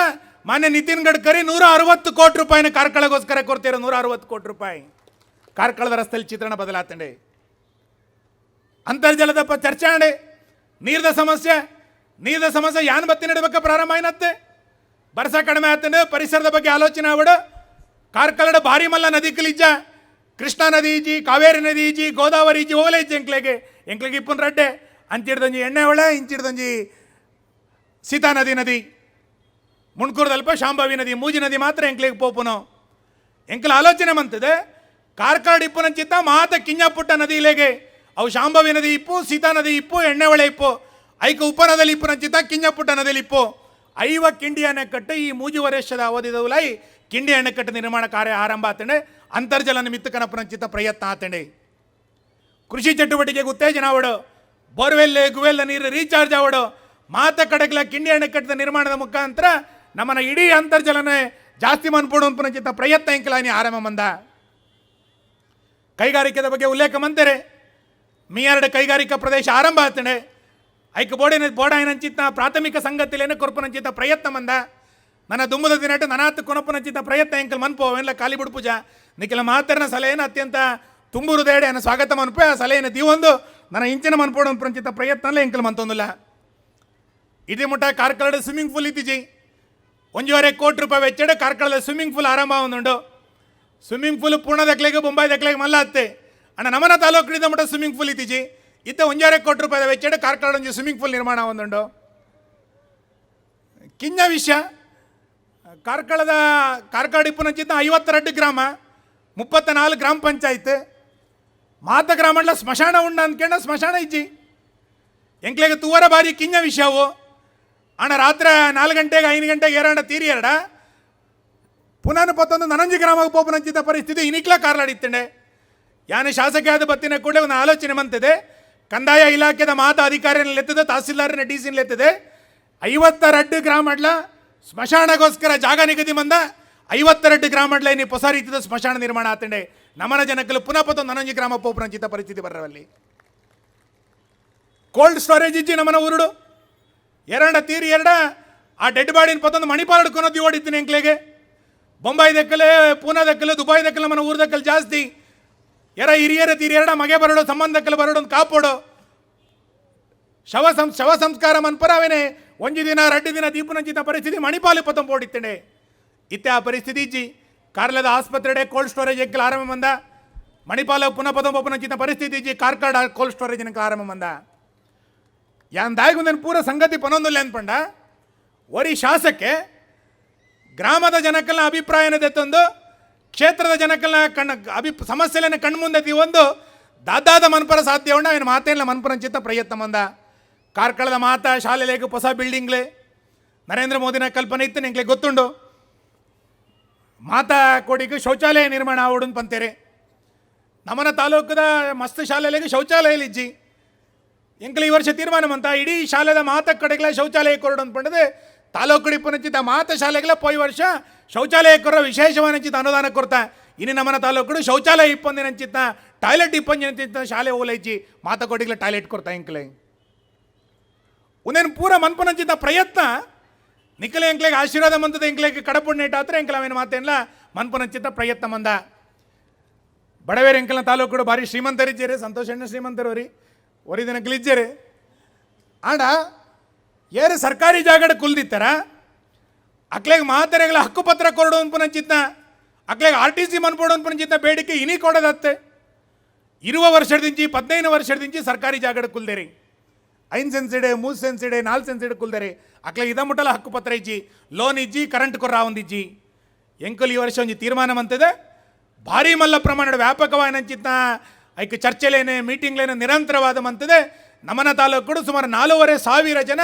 ಮಾನ್ಯ ನಿತಿನ್ ಗಡ್ಕರಿ 160 ಕೋಟಿ ರೂಪಾಯಿನ ಕಾರ್ಕಳಗೋಸ್ಕರ ಕೊಡ್ತೀರ 160 ಕೋಟಿ ರೂಪಾಯಿ ಕಾರ್ಕಳದ ರಸ್ತೆಯಲ್ಲಿ ಚಿತ್ರಣ ಬದಲಾತಂಡೆ ಅಂತರ್ಜಲದ ಚರ್ಚೆ ಆಂಡೆ ನೀರದ ಸಮಸ್ಯೆ ಯಾನ್ ಬತ್ತಿ ನಡಬೇಕ ಪ್ರಾರಂಭ ಆಯ್ನತ್ತೆ ಬರ್ಸ ಕಡಿಮೆ ಆತಂಡೆ ಪರಿಸರದ ಬಗ್ಗೆ ಆಲೋಚನೆ ಆವಡು ಕಾರ್ಕಳದ ಭಾರಿ ಮಲ್ಲ ನದಿ ಕಲಿಜ್ಜ ಕೃಷ್ಣಾ ನದಿ ಇಜ್ಜಿ ಕಾವೇರಿ ನದಿ ಇಜ್ಜಿ ಗೋದಾವರಿ ಇಜ್ಜಿ ಹೋಗಲೇ ಇಜ್ಜಿ ಎಂಕ್ಲೆಗೆ ಇಪ್ಪನ್ ರಡ್ಡೆ ಅಂಚಿಡ್ದಂಜಿ ಎಣ್ಣೆ ಹೊಳೆ ಇಂಚಿಡ್ದಂಜಿ ಸೀತಾ ನದಿ ಮುಣ್ಕೂರ್ದಲ್ಪ ಶಾಂಭವಿ ನದಿ ಮೂಜಿ ನದಿ ಮಾತ್ರ ಎಂಕ್ಲೆಗೆ ಪೋಪುನು ಎಂಕಲ ಆಲೋಚನೆ ಮಂತದೆ ಕಾರ್ಕಳ ಇಪ್ಪುನಂಚಿತ್ತ ಮಾತ ಕಿಂಜಪುಟ್ಟ ನದಿ ಇಲೆಗೆ ಅವು ಶಾಂಭವಿ ನದಿ ಇಪ್ಪು ಸೀತಾ ನದಿ ಇಪ್ಪು ಎಣ್ಣೆ ಹೊಳೆ ಇಪ್ಪು ಐಕ ಉಪನದಲ್ಲಿ ಇಪ್ಪುನಂಚಿತ್ತ ಕಿಂಜಪುಟ್ಟ ನದಿಲಿ ಇಪ್ಪು 5 ಕಿಂಡಿ ಅಣೆಕಟ್ಟು ಈ 3 ವರ್ಷದ ಅವಧಿದವುಲೈ ಕಿಂಡಿ ಅಣೆಕಟ್ಟು ನಿರ್ಮಾಣ ಕಾರ್ಯ ಆರಂಭ ಆತಂಡೆ ಅಂತರ್ಜಲ ನಿಮಿತ್ತ ಕನಪುನಂಚಿತ್ತ ಪ್ರಯತ್ನ ಆತಂಡೆ ಕೃಷಿ ಚಟುವಟಿಕೆಗೆ ಉತ್ತೇಜನ ಆವಡು ಬೋರ್ವೆಲ್ ಗುವೆಲ್ ನೀರು ರೀಚಾರ್ಜ್ ಆವಡು ಮಾತ ಕಡೆಗ್ಲ ಕಿಂಡಿ ಅಣೆಕಟ್ಟದ ನಿರ್ಮಾಣದ ಮುಖಾಂತರ ನಮ್ಮನ್ನ ಇಡೀ ಅಂತರ್ಜಲನೇ ಜಾಸ್ತಿ ಮನ್ಪೋಡು ಅನ್ಪುನಂಚಿತ್ತ ಪ್ರಯತ್ನ ಎಂಕಲಾನಿ ಆರಂಭ ಮಂದ ಕೈಗಾರಿಕೆದ ಬಗ್ಗೆ ಉಲ್ಲೇಖ ಮಂತಾರೆ ಮೀ2 ಕೈಗಾರಿಕಾ ಪ್ರದೇಶ ಆರಂಭ ಆತಂಡೆ ಐಕ ಬೋಡಾಯನಂಚಿತ್ತ ಪ್ರಾಥಮಿಕ ಸಂಗತಿಲೇನೆ ಕೊರ್ಪುನಂಚಿತ್ತ ಪ್ರಯತ್ನ ಮಂದ ನನ್ನ ದುಂಬದ ದಿನಟ್ಟು ನನಾತ್ ಕೊನಪುನಂಚಿತ್ತ ಪ್ರಯತ್ನ ಎಂಕಲ್ ಮನ್ಪೋ ಅವೆಲ್ಲ ಖಾಲಿ ಬಿಡ್ಪುಜ ನಿಖಿಲ ಮಾತರ್ನ ಸಲಹೆನ ಅತ್ಯಂತ ತುಂಬು ಹೃದಯಡೆ ಅನ್ನ ಸ್ವಾಗತ ಮನ್ಪೆ ಆ ಸಲಹೆನ ದೀವೊಂದು ನನ್ನ ಇಂಚಿನ ಮನ್ಪೋಡು ಅನ್ಪುನಂಚಿತ್ತ ಪ್ರಯತ್ನ ಅಲ್ಲ ಎಂಕಲ್ ಮಂತೊಂದಿಲ್ಲ ಇದೇ ಮುಟ್ಟ ಕಾರ್ಕಳದ ಸ್ವಿಮ್ಮಿಂಗ್ ಪೂಲ್ ಇತ್ತೀಜಿ 1.5 ಕೋಟಿ ರೂಪಾಯಿ ವೆಚ್ಚಡೆ ಕಾರ್ಕಳದ ಸ್ವಿಮ್ಮಿಂಗ್ ಪೂಲ್ ಆರಂಭ ಒಂದುಂಡು ಸ್ವಿಮ್ಮಿಂಗ್ ಪೂಲ್ ಪೂರ್ಣ ದಕ್ಲೆಗೆ ಬೊಂಬಾಯಿ ದಕ್ಲೆಗೆ ಮಲ್ಲ ಹತ್ತೆ ಅಣ್ಣ ನಮನ ತಾಲೂಕಿನಿಂದ ಮಟ್ಟ ಸ್ವಿಮ್ಮಿಂಗ್ ಪೂಲ್ ಇತ್ತೀಜಿ ಇತ್ತ 1.5 ಕೋಟಿ ರೂಪಾಯಿ ವೆಚ್ಚಡೆ ಕಾರ್ಕಳ ಒಂದು ಸ್ವಿಮ್ಮಿಂಗ್ ಪೂಲ್ ನಿರ್ಮಾಣ ಒಂದುಂಡು ಕಿಂಜ ವಿಷಯ ಕಾರ್ಕಳ ಇಪ್ಪುನಂಚಿತ್ತ 52 ಗ್ರಾಮ 34 ಗ್ರಾಮ ಪಂಚಾಯತ್ ಮಾತ ಗ್ರಾಮಡ್ಲ ಸ್ಮಶಾನ ಉಂಡ ಅಂದ್ಕೊಂಡ ಸ್ಮಶಾನ ಇಜ್ಜಿ ಎಂಕ್ಲೆಗೆ ತೂವರ ಬಾರಿ ಕಿಂಜ ವಿಷಯವು ಅಣ್ಣ ರಾತ್ರಿ 4 ಗಂಟೆಗೆ 5 ಗಂಟೆಗೆ ಏರಾಂಡ ತೀರಿ ಎರಡ ಪುನಃ ಪತ್ತೊಂದು ನನಂಜಿ ಗ್ರಾಮಕ್ಕೆ ಪೋಪನಂಚಿದ್ದ ಪರಿಸ್ಥಿತಿ ಇನಿಕ್ಲ ಕಾರ್ಲಾಡಿತ್ತಂಡೆ ಯಾನೇ ಶಾಸಕಿಯಾದ ಬತ್ತಿನ ಕೂಡ ಒಂದು ಆಲೋಚನೆ ಮಂತಿದೆ ಕಂದಾಯ ಇಲಾಖೆದ ಮಾತ ಅಧಿಕಾರಿಯನ್ನೆತ್ತದೆ ತಹಸೀಲ್ದಾರನ ಡಿಸಿನೆತ್ತದೆ 52 ಗ್ರಾಮಡ್ಲ ಸ್ಮಶಾನಗೋಸ್ಕರ ಜಾಗ ನಿಗದಿ ಮಂದ 52 ಗ್ರಾಮಡ್ಲ ಇನ್ನು ಹೊಸ ರೀತಿಯ ಸ್ಮಶಾನ ನಿರ್ಮಾಣ ಆತಂಡೆ ನಮನ ಜನಕ್ಕಲು ಪುನಃ ಪತ್ತೊಂದು ನನಂಜಿ ಗ್ರಾಮ ಪೋಪನಂಚಿತ ಪರಿಸ್ಥಿತಿ ಬರವಲ್ಲಿ ಕೋಲ್ಡ್ ಸ್ಟೋರೇಜ್ ಇಜ್ಜಿ ನಮ್ಮನ ಊರುಡು ಎರಡ ತೀರಿ ಎರಡ ಆ ಡೆಡ್ ಬಾಡಿನ ಪತ್ತೊಂದು ಮಣಿಪಾಲ್ ಹಿಡ್ಕೊನೋದು ಓಡಿದ್ದೀನಿ ಎಂಕ್ಲೆಗೆ ಬೊಂಬಾಯಿ ದಕ್ಕಲೆ ಪೂನಾ ದಕ್ಕಲೆ ದುಬಾಯ್ ದಕ್ಕಲೆ ನಮ್ಮನ ಊರು ದಕ್ಕಲೆ ಜಾಸ್ತಿ ಹಿರಿಯರ ತೀರಿ ಎರಡ ಮಗೆ ಬರೋಡು ಸಂಬಂಧಕ್ಕಲು ಬರೋಡು ಒಂದು ಕಾಪೋಡು ಶವ ಸಂಸ್ಕಾರ ಮನ್ಪರ ಅವೇನೆ 1 ದಿನ 2 ದಿನ ದೀಪನಂಚಿತ ಪರಿಸ್ಥಿತಿ ಮಣಿಪಾಲು ಪತ್ತೊಂದು ಓಡಿತ್ತಂಡೆ ಇತ್ತೆ ಆ ಪರಿಸ್ಥಿತಿ ಇಜ್ಜಿ ಕಾರ್ಲದ ಆಸ್ಪತ್ರೆ ಕೋಲ್ಡ್ ಸ್ಟೋರೇಜ್ ಎಂಕಲ್ ಆರಂಭ ಮಂದ ಮಣಿಪಾಲ ಪುನಃ ಪತ್ತೊಂಬನಂಚಿತ ಪರಿಸ್ಥಿತಿ ಇಜ್ಜಿ ಕಾರ್ಕಳ ಕೋಲ್ಡ್ ಸ್ಟೋರೇಜ್ ಎಂಕಲ್ ಆರಂಭ ಮಂದ ಯಾನ್ ದಾಯಿಗುಂದನ್ ಪೂರ ಸಂಗತಿ ಪನೊಂದುಲ್ಲ ಅನ್ಪಂಡ ಒರಿ ಶಾಸಕ್ಕೆ ಗ್ರಾಮದ ಜನಕ್ಕಲ್ಲ ಅಭಿಪ್ರಾಯನ ತೆತ್ತೊಂದು ಕ್ಷೇತ್ರದ ಜನಕ್ಕಲ್ಲ ಸಮಸ್ಯೆನ ಕಣ್ಮುಂದೆ ಒಂದು ದಾದಾದ ಮನ್ಪರ ಸಾಧ್ಯ ಉಂಡ ಅವನ ಮಾತೇನಿಲ್ಲ ಮನ್ಪರಂಚಿತ ಪ್ರಯತ್ನ ಮಂದ ಕಾರ್ಕಳದ ಮಾತ ಶಾಲೆಲೇಗ ಹೊಸ ಬಿಲ್ಡಿಂಗ್ಲೆ ನರೇಂದ್ರ ಮೋದಿನ ಕಲ್ಪನೆ ಇತ್ತು ನಿಂಗೆ ಗೊತ್ತುಂಡು ಮಾತಾ ಕೋಡಿಗೆ ಶೌಚಾಲಯ ನಿರ್ಮಾಣ ಆವಡು ಪಂತೇರೆ ನಮ್ಮನ ತಾಲೂಕದ ಮಸ್ತ್ ಶಾಲೆಗೆ ಶೌಚಾಲಯ ಇಜ್ಜಿ ಎಂಕಲ ಈ ವರ್ಷ ತೀರ್ಮಾನ ಮಂತ ಇಡೀ ಶಾಲೆದ ಮಾತ ಕಡೆಗಳ ಶೌಚಾಲಯ ಕೊರಡು ಅಂದ್ಕೊಂಡದೆ ತಾಲೂಕು ಡಿಪ್ಪನಂಚಿತ ಮಾತ ಶಾಲೆಗಳ ಪೋಯ್ ವರ್ಷ ಶೌಚಾಲಯ ಕೊರ ವಿಶೇಷವನಂಚಿತ ಅನುದಾನ ಕೊಡ್ತಾ ಇನ್ನು ನಮ್ಮನ ತಾಲೂಕು ಶೌಚಾಲಯ ಇಪ್ಪಂದಿನಂಚಿತ ಟಾಯ್ಲೆಟ್ ಇಪ್ಪಂದಿನಂಚಿತ ಶಾಲೆ ಓಲೈಜಿ ಮಾತ ಕೊಡಿಗಳ ಟಾಯ್ಲೆಟ್ ಕೊಡ್ತಾ ಎಂಕ್ಲೆ ಉಂದೇನು ಪೂರ ಮನ್ಪನಂಚಿತ ಪ್ರಯತ್ನ ನಿಖಲೆ ಎಂಕ್ಲೆಗೆ ಆಶೀರ್ವಾದ ಮಂತದ ಎಂಕ್ಲೆಗೆ ಕಡಪುಣ್ಣ ಇಟ್ಟಾದ್ರೆ ಎಂಕ್ಲ ಅವೇನು ಮಾತೇನಿಲ್ಲ ಮನ್ಪನಂಚಿತ ಪ್ರಯತ್ನ ಮಂದ ಬಡವೇರು ಎಂಕಲ್ನ ತಾಲೂಕು ಭಾರಿ ಶ್ರೀಮಂತರಿದ್ದೀರಿ ಸಂತೋಷ ಎಣ್ಣೆ ಶ್ರೀಮಂತರವ್ರಿ ಒರಿದಿನ ಗಿಲಿಜ್ಜರಿ ಆಂಡ ಏರು ಸರ್ಕಾರಿ ಜಾಗಡ ಕುಲ್ದಿತ್ತಾರ ಅಕ್ಲೆಗೆ ಮಾತರೆಗಳ ಹಕ್ಕುಪತ್ರ ಕೊರಡು ಅನ್ಪನಂಚಿತ್ತ ಅಕ್ಲೆಗೆ RTC ಮನ್ಪೋಡು ಅನ್ಪನಂಚಿತ್ತ ಬೇಡಿಕೆ ಇನಿ ಕೊಡೋದತ್ತೆ 20 ವರ್ಷದಿಂಚಿ 15 ವರ್ಷದಿಂಚಿ ಸರ್ಕಾರಿ ಜಾಗಡ ಕುಲ್ದೇರಿ 5 ಸೆನ್ಸ್ ಇಡೆ 3 ಸೆನ್ಸ್ ಇಡೆ 4 ಸೆನ್ಸ್ ಇಡೆ ಕುಲ್ದೇರಿ ಅಕ್ಲೆಗೆ ಇದ ಮುಟ್ಟಲ ಹಕ್ಕುಪತ್ರ ಇಜ್ಜಿ ಲೋನ್ ಇಜ್ಜಿ ಕರೆಂಟ್ ಕೊರ್ರ ಒಂದಿಜ್ಜಿ ಎಂಕಲ್ ಈ ವರ್ಷ ಒಂದು ತೀರ್ಮಾನ ಮಂತದೆ ಭಾರಿ ಮಲ್ಲ ಪ್ರಮಾಣದ ವ್ಯಾಪಕವಾದಂಚಿತ್ತ ಐಕ್ ಚರ್ಚೆಲೇನೆ ಮೀಟಿಂಗ್ಲೇನೆ ನಿರಂತರವಾದ ಮಂತದೆ ನಮ್ಮನ ತಾಲೂಕು ಸುಮಾರು 4,500 ಜನ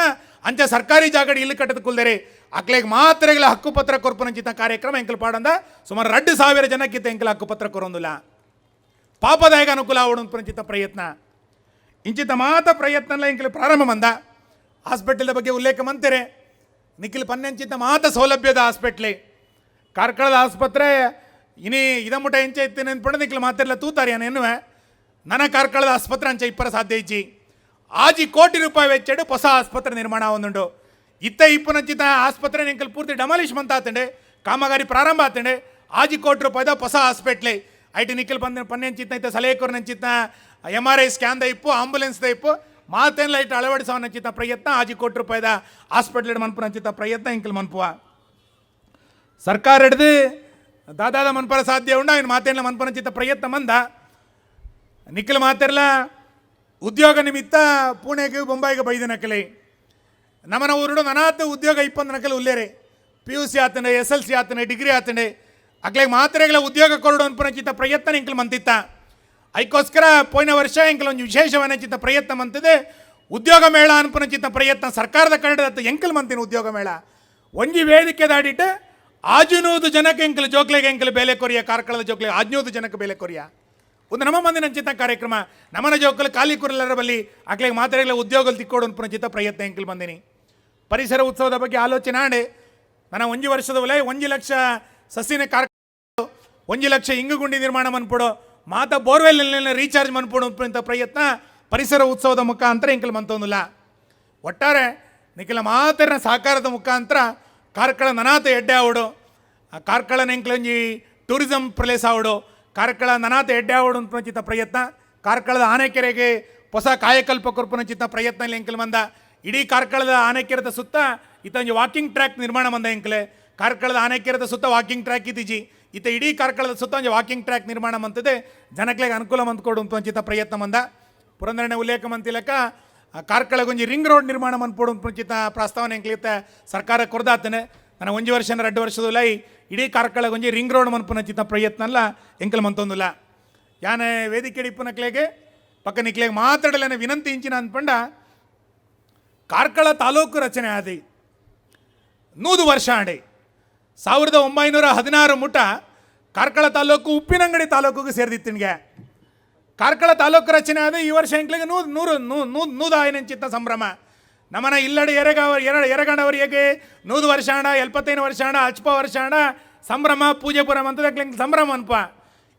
ಅಂಚ ಸರ್ಕಾರಿ ಜಾಗಡಿ ಇಲ್ಲಿ ಕಟ್ಟದ ಕುಲ್ದೇರಿ ಅಕ್ಲೆಗೆ ಮಾತ್ರೆಗಳ ಹಕ್ಕುಪತ್ರ ಕೊರ್ಪನಂಚಿತ ಕಾರ್ಯಕ್ರಮ ಎಂಕಲ್ ಪಾಡಂದ ಸುಮಾರು 2,000 ಜನಕ್ಕಿಂತ ಎಂಕಲ್ ಹಕ್ಕುಪತ್ರ ಕೊರೊಂದಿಲ್ಲ ಪಾಪದಾಯಕ ಅನುಕೂಲ ಅವಡಂಚಿತ ಪ್ರಯತ್ನ ಇಂಚಿತ ಮಾತ ಪ್ರಯತ್ನ ಎಂಕಲ್ ಪ್ರಾರಂಭ ಮಂದ ಹಾಸ್ಪಿಟಲ್ ಬಗ್ಗೆ ಉಲ್ಲೇಖ ಮಂತಿರೆ ನಿಖಿಲ್ ಪನ್ನಂಚಿತ ಮಾತ ಸೌಲಭ್ಯದ ಹಾಸ್ಪಿಟ್ಲೆ ಕಾರ್ಕಳದ ಆಸ್ಪತ್ರೆ ಇನಿ ಇದಮುಟ ಎಂಚ ಇತ್ತೇನೆ ಅಂದ್ಬಿಟ್ಟು ನಿಖಿಲ್ ಮಾತೆಲ್ಲ ತೂತಾರೆ ಎನ್ನುವೆ ನನ್ನ ಕಾರ್ಕಳದ ಆಸ್ಪತ್ರೆ ಅಂಚೆ ಇಪ್ಪರ ಸಾಧ್ಯ ಇಜ್ಜಿ ಆಜಿ ಕೋಟಿ ರೂಪಾಯಿ ವೆಚ್ಚಡು ಹೊಸ ಆಸ್ಪತ್ರೆ ನಿರ್ಮಾಣ ಒಂದುಂಡು ಇತ್ತ ಇಪ್ಪನಂಚಿತ ಆಸ್ಪತ್ರೆ ನಿಂಕಲ್ ಪೂರ್ತಿ ಡಮಾಲಿಷ್ ಮಂತ ಆತಂಡೆ ಕಾಮಗಾರಿ ಪ್ರಾರಂಭ ಆತಂಡೆ ಆಜಿ ಕೋಟಿ ರೂಪಾಯಿದ ಹೊಸ ಹಾಸ್ಪಿಟ್ಲೆ ಐಟಿ ನಿಖಿಲ್ ಪನ್ನಂಚಿತ ಇತ್ತ ಸಲಹೆಕೋರ್ನಂಚಿತ MRI ಸ್ಕ್ಯಾನ್ದ ಇಪ್ಪು ಆಂಬುಲೆನ್ಸ್ದ ಇಪ್ಪು ಮಾತೇನು ಐಟ್ ಅಳವಡಿಸೋನಂಚಿತ ಪ್ರಯತ್ನ ಆಜಿ ಕೋಟಿ ರೂಪಾಯಿದ ಹಾಸ್ಪಿಟ್ಲ್ ಮನ್ಪುನಂಚಿತ ಪ್ರಯತ್ನ ಇಂಕಲ್ ಮನ್ಪುವ ಸರ್ಕಾರ ಹಿಡ್ದು ದಾದಾದ ಮನ್ಪರ ಸಾಧ್ಯ ಉಂಡ ಇನ್ನು ಮಾತೇನ ಮನ್ಪನಂಚಿತ ಪ್ರಯತ್ನ ಮಂದ ನಿಖಿಲ್ ಮಾತೆರ್ಲ ಉದ್ಯೋಗ ನಿಮಿತ್ತ ಪುಣೆಗೆ ಬೊಂಬಾಯಿಗೆ ಬೈದ ನಕಲೆ ನಮ್ಮನ ಊರುಡು ನನಾತ ಉದ್ಯೋಗ 20 ನಕಲೆ ಉಲ್ಲೇರೆ PUC ಆತಂಡೆ SLC ಆತಂಡೆ ಡಿಗ್ರಿ ಆತಂಡೆ ಅಕ್ಲೆಗೆ ಮಾತ್ರೆಗಳ ಉದ್ಯೋಗ ಕೊರಡು ಅನ್ಪನಂಚಿತ ಪ್ರಯತ್ನ ಇಂಕಲ್ ಮಂತಿತ್ತ ಅದಕ್ಕೋಸ್ಕರ ಪೋಯಿನ ವರ್ಷ ಎಂಕಲ್ ಒಂದು ವಿಶೇಷವನ್ನಚಿತ ಪ್ರಯತ್ನ ಮಂತದೆ ಉದ್ಯೋಗ ಮೇಳ ಅನ್ಪನಚಿತ ಪ್ರಯತ್ನ ಸರ್ಕಾರದ ಕನ್ನಡದ ಎಂಕಲ್ ಮಂತಿನ ಉದ್ಯೋಗ ಮೇಳ ಒಂಜಿ ವೇದಿಕೆ ದಾಡಿಟ್ಟು 500 ಜನಕ್ಕೆ ಎಂಕಲ್ ಜೋಕ್ಲೆಗೆ ಎಂಕಲ್ ಬೇಲೆ ಕೊರಿಯ ಕಾರ್ಕಳದ ಜೋಕ್ಲೆಗೆ 500 ಜನಕ್ಕೆ ಬೇಲೆ ಕೊರಿಯ ಒಂದು ನಮ್ಮ ಮಂದಿನ ಅಂಚಿತ ಕಾರ್ಯಕ್ರಮ ನಮ್ಮನ ಜೋಕಲ್ ಖಾಲಿ ಕುರಲರ ಬಲ್ಲಿ ಅಕ್ಲೆಗೆ ಮಾತ್ರೆಗಳ ಉದ್ಯೋಗ ತಿಕ್ಕೋಡು ಅನ್ಪನಚಿತ ಪ್ರಯತ್ನ ಎಂಕಲ್ ಬಂದಿನಿ ಪರಿಸರ ಉತ್ಸವದ ಬಗ್ಗೆ ಆಲೋಚನೆ ಆಡೆ ನನ್ನ 1 ವರ್ಷದ ಒಲೆ 1 ಲಕ್ಷ ಸಸಿನ ಕಾರ್ಯಕ್ರಮ 1 ಲಕ್ಷ ಇಂಗುಗುಂಡಿ ನಿರ್ಮಾಣ ಮನ್ಪುಡು ಮಾತ ಬೋರ್ವೆಲ್ ರೀಚಾರ್ಜ್ ಮನ್ಪುಡು ಅಂತ ಪ್ರಯತ್ನ ಪರಿಸರ ಉತ್ಸವದ ಮುಖಾಂತರ ಎಂಕಲ್ ಮಂತೊಂದಿಲ್ಲ ಒಟ್ಟಾರೆ ನಿಖಿಲ ಮಾತರಿನ ಸಹಕಾರದ ಮುಖಾಂತರ ಕಾರ್ಕಳ ನನಾತ ಎಡ್ಡೆ ಆವಡು ಕಾರ್ಕಳನ ಎಂಕಲಂಜಿ ಟೂರಿಸಂ ಪ್ಲೇಸ್ ಆವಡು ಕಾರ್ಕಳ ನನಾತ ಎಡ್ಡೆ ಆವಡು ಅನ್ಪನಚಿತ ಪ್ರಯತ್ನ ಕಾರ್ಕಳದ ಆನೆಕೆರೆಗೆ ಹೊಸ ಕಾಯಕಲ್ಪ ಕೊರ್ಪನಚಿತ ಪ್ರಯತ್ನ ಇಲ್ಲಿ ಎಂಕಲ್ ಮಂದ ಇಡೀ ಕಾರ್ಕಳದ ಆನೆಕೆರೆದ ಸುತ್ತ ಇತ್ತಂಜಿ ವಾಕಿಂಗ್ ಟ್ರ್ಯಾಕ್ ನಿರ್ಮಾಣ ಮಂದ ಎಂಕಲೆ ಕಾರ್ಕಳದ ಆನೆಕೆರೆದ ಸುತ್ತ ವಾಕಿಂಗ್ ಟ್ರ್ಯಾಕ್ ಇದ್ದೀಜಿ ಇತ್ತ ಇಡೀ ಕಾರ್ಕಳದ ಸುತ್ತ ಒಂದು ವಾಕಿಂಗ್ ಟ್ರ್ಯಾಕ್ ನಿರ್ಮಾಣ ಮಂತದೆ ಜನಕ್ಲೆಗೆ ಅನುಕೂಲ ಮಂತ್ಕೊಡು ಅಂಚಿತ ಪ್ರಯತ್ನ ಮಂದ ಪುರಂದರನೆ ಉಲ್ಲೇಖ ಮಂತಿಲಕ ಕಾರ್ಕಳಗೊಂಜಿ ರಿಂಗ್ ರೋಡ್ ನಿರ್ಮಾಣ ಮನ್ಪೋಡು ಅಂಚಿತ ಪ್ರಸ್ತಾವನೆ ಎಂಕ್ಲಿತ್ತ ಸರ್ಕಾರ ಕೊರ್ದಾತನೆ ನನ್ನ 1 ವರ್ಷ 2 ವರ್ಷದ ಇಡೀ ಕಾರ್ಕಳಗೊಂಜಿ ರಿಂಗ್ ರೋಡ್ ಮನ್ಪುನಚಿತ ಪ್ರಯತ್ನ ಅಲ್ಲ ಎಂಕಲ್ ಮಂತೊಂದಿಲ್ಲ ಯಾನೆ ವೇದಿಕೆ ಇಪ್ಪನಕ್ಲೆಗೆ ಪಕ್ಕ ನಿಕ್ಲೆಗೆ ಮಾತಾಡಲೇನೆ ವಿನಂತಿ ಇಂಚಿನ ಅಂದ್ಪಂಡ ಕಾರ್ಕಳ ತಾಲೂಕು ರಚನೆ ಆದಿ 100 ವರ್ಷ ಆಡಿ 1916 ಮುಟ ಕಾರ್ಕಳ ತಾಲೂಕು ಉಪ್ಪಿನಂಗಡಿ ತಾಲೂಕಿಗೆ ಸೇರಿದಿತ್ತಿನ್ಗೆ ಕಾರ್ಕಳ ತಾಲೂಕು ರಚನೆ ಆದ ಈ ವರ್ಷ ಎಂಕ್ಲಿಗೆ 100 ಆಯನಂಚಿತ್ತ ಸಂಭ್ರಮ ನಮ್ಮನ ಇಲ್ಲಡೆ ಎರಗಂಡವರಿಗೆ 100 ವರ್ಷ ಆಣ 75 ವರ್ಷ ಆಣ ಅಚ್ಪ ವರ್ಷ ಆಣ ಸಂಭ್ರಮ ಪೂಜೆಪುರ ಮಂತದ ಸಂಭ್ರಮ ಅನ್ಪ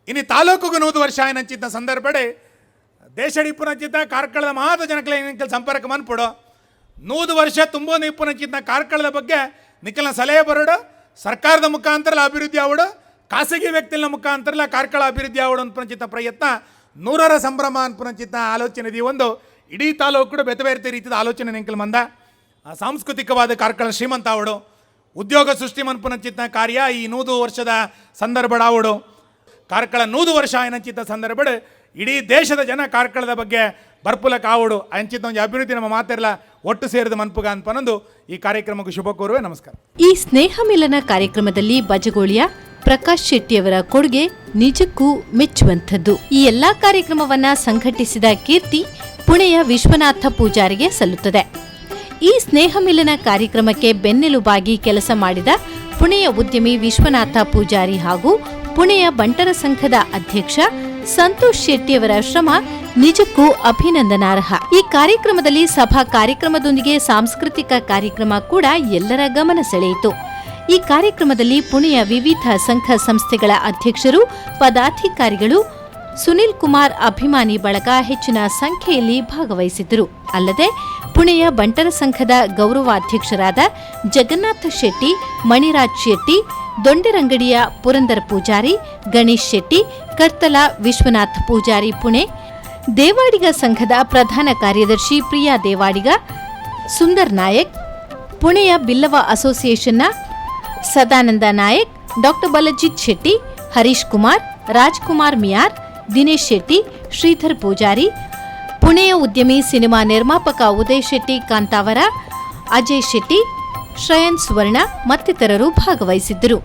ಇನ್ನು ತಾಲೂಕಿಗೆ 100 ವರ್ಷ ಆಯನಂಚಿತ್ತ ಸಂದರ್ಭಡೆ ದೇಶಡಿಪ್ಪುನಂಚಿತ್ತ ಕಾರ್ಕಳದ ಮಾತ ಜನಕ್ಕೆ ಸಂಪರ್ಕ ಮನ್ಪುಡು 100 ವರ್ಷ ತುಂಬೋದು ಇಪ್ಪುನಂಚಿತ್ತ ಕಾರ್ಕಳದ ಬಗ್ಗೆ ನಿಖಲ್ನ ಸಲಹೆ ಬರೋಡು ಸರ್ಕಾರದ ಮುಖಾಂತರ ಅಭಿವೃದ್ಧಿ ಆವಡು ಖಾಸಗಿ ವ್ಯಕ್ತಿಗಳ ಮುಖಾಂತರ ಕಾರ್ಕಳ ಅಭಿವೃದ್ಧಿ ಆವಡು ಅನ್ಪನಚಿತ ಪ್ರಯತ್ನ 100ರ ಸಂಭ್ರಮ ಅನ್ಪನಚಿತ ಆಲೋಚನೆ ಒಂದು ಇಡೀ ತಾಲೂಕು ಬೇರೆ ಬೇರೆ ರೀತಿಯ ಆಲೋಚನೆ ನೆಂಕಲ್ ಮಂದ ಸಾಂಸ್ಕೃತಿಕವಾದ ಕಾರ್ಕಳ ಶ್ರೀಮಂತ ಆವಡು ಉದ್ಯೋಗ ಸೃಷ್ಟಿ ಮನ್ಪನಚಿತ ಕಾರ್ಯ ಈ 100 ವರ್ಷದ ಸಂದರ್ಭ ಆವಡು ಕಾರ್ಕಳ 100 ವರ್ಷ ಆಯನಂಚಿತ ಸಂದರ್ಭ ಇಡೀ ದೇಶದ ಜನ ಕಾರ್ಕಳದ ಬಗ್ಗೆ ಬರ್ಪುಲಕ ಆವಡು ಅಂಚಿತ ಒಂದು ಅಭಿವೃದ್ಧಿ ನಮ್ಮ ಮಾತೆಲ್ಲ ಒಟ್ಟು ಸೇರಿದ ಮನ್ಪುಗ ಅನ್ಪನೊಂದು ಈ ಕಾರ್ಯಕ್ರಮಕ್ಕೆ ಶುಭ ಕೋರುವೆ. ನಮಸ್ಕಾರ. ಈ ಸ್ನೇಹ ಮಿಲನ ಕಾರ್ಯಕ್ರಮದಲ್ಲಿ ಬಜಗೋಳಿಯ ಪ್ರಕಾಶ್ ಶೆಟ್ಟಿಯವರ ಕೊಡುಗೆ ನಿಜಕ್ಕೂ ಮೆಚ್ಚುವಂಥದ್ದು. ಈ ಎಲ್ಲಾ ಕಾರ್ಯಕ್ರಮವನ್ನ ಸಂಘಟಿಸಿದ ಕೀರ್ತಿ ಪುಣೆಯ ವಿಶ್ವನಾಥ ಪೂಜಾರಿಗೆ ಸಲ್ಲುತ್ತದೆ. ಈ ಸ್ನೇಹ ಮಿಲನ ಕಾರ್ಯಕ್ರಮಕ್ಕೆ ಬೆನ್ನೆಲುಬಾಗಿ ಕೆಲಸ ಮಾಡಿದ ಪುಣೆಯ ಉದ್ಯಮಿ ವಿಶ್ವನಾಥ ಪೂಜಾರಿ ಹಾಗೂ ಪುಣೆಯ ಬಂಟರ ಸಂಘದ ಅಧ್ಯಕ್ಷ ಸಂತೋಷ್ ಶೆಟ್ಟಿಯವರ ಶ್ರಮ ನಿಜಕ್ಕೂ ಅಭಿನಂದನಾರ್ಹ. ಈ ಕಾರ್ಯಕ್ರಮದಲ್ಲಿ ಸಭಾ ಕಾರ್ಯಕ್ರಮದೊಂದಿಗೆ ಸಾಂಸ್ಕೃತಿಕ ಕಾರ್ಯಕ್ರಮ ಕೂಡ ಎಲ್ಲರ ಗಮನ ಸೆಳೆಯಿತು. ಈ ಕಾರ್ಯಕ್ರಮದಲ್ಲಿ ಪುಣೆಯ ವಿವಿಧ ಸಂಘ ಸಂಸ್ಥೆಗಳ ಅಧ್ಯಕ್ಷರು, ಪದಾಧಿಕಾರಿಗಳು, ಸುನಿಲ್ ಕುಮಾರ್ ಅಭಿಮಾನಿ ಬಳಗ ಹೆಚ್ಚಿನ ಸಂಖ್ಯೆಯಲ್ಲಿ ಭಾಗವಹಿಸಿದ್ದರು. ಅಲ್ಲದೆ ಪುಣೆಯ ಬಂಟರ ಸಂಘದ ಗೌರವಾಧ್ಯಕ್ಷರಾದ ಜಗನ್ನಾಥ ಶೆಟ್ಟಿ, ಮಣಿರಾಜ್ ಶೆಟ್ಟಿ, ದೊಂಡೆರಂಗಡಿಯ ಪುರಂದರ ಪೂಜಾರಿ, ಗಣೇಶ್ ಶೆಟ್ಟಿ, ಕರ್ತಲ ವಿಶ್ವನಾಥ್ ಪೂಜಾರಿ ಪುಣೆ, ದೇವಾಡಿಗ ಸಂಘದ ಪ್ರಧಾನ ಕಾರ್ಯದರ್ಶಿ ಪ್ರಿಯಾ ದೇವಾಡಿಗ, ಸುಂದರ್ ನಾಯಕ್, ಪುಣೆಯ ಬಿಲ್ಲವ ಅಸೋಸಿಯೇಷನ್ನ ಸದಾನಂದ ನಾಯಕ್, ಡಾಕ್ಟರ್ ಬಲಜಿತ್ ಶೆಟ್ಟಿ, ಹರೀಶ್ ಕುಮಾರ್, ರಾಜ್ಕುಮಾರ್ ಮಿಯಾರ್, ದಿನೇಶ್ ಶೆಟ್ಟಿ, ಶ್ರೀಧರ್ ಪೂಜಾರಿ, ಪುಣೆಯ ಉದ್ಯಮಿ ಸಿನಿಮಾ ನಿರ್ಮಾಪಕ ಉದಯ್ ಶೆಟ್ಟಿ ಕಾಂತಾವರ, ಅಜಯ್ ಶೆಟ್ಟಿ, ಶ್ರಯನ್ ಸುವರ್ಣ ಮತ್ತಿತರರು ಭಾಗವಹಿಸಿದ್ದರು.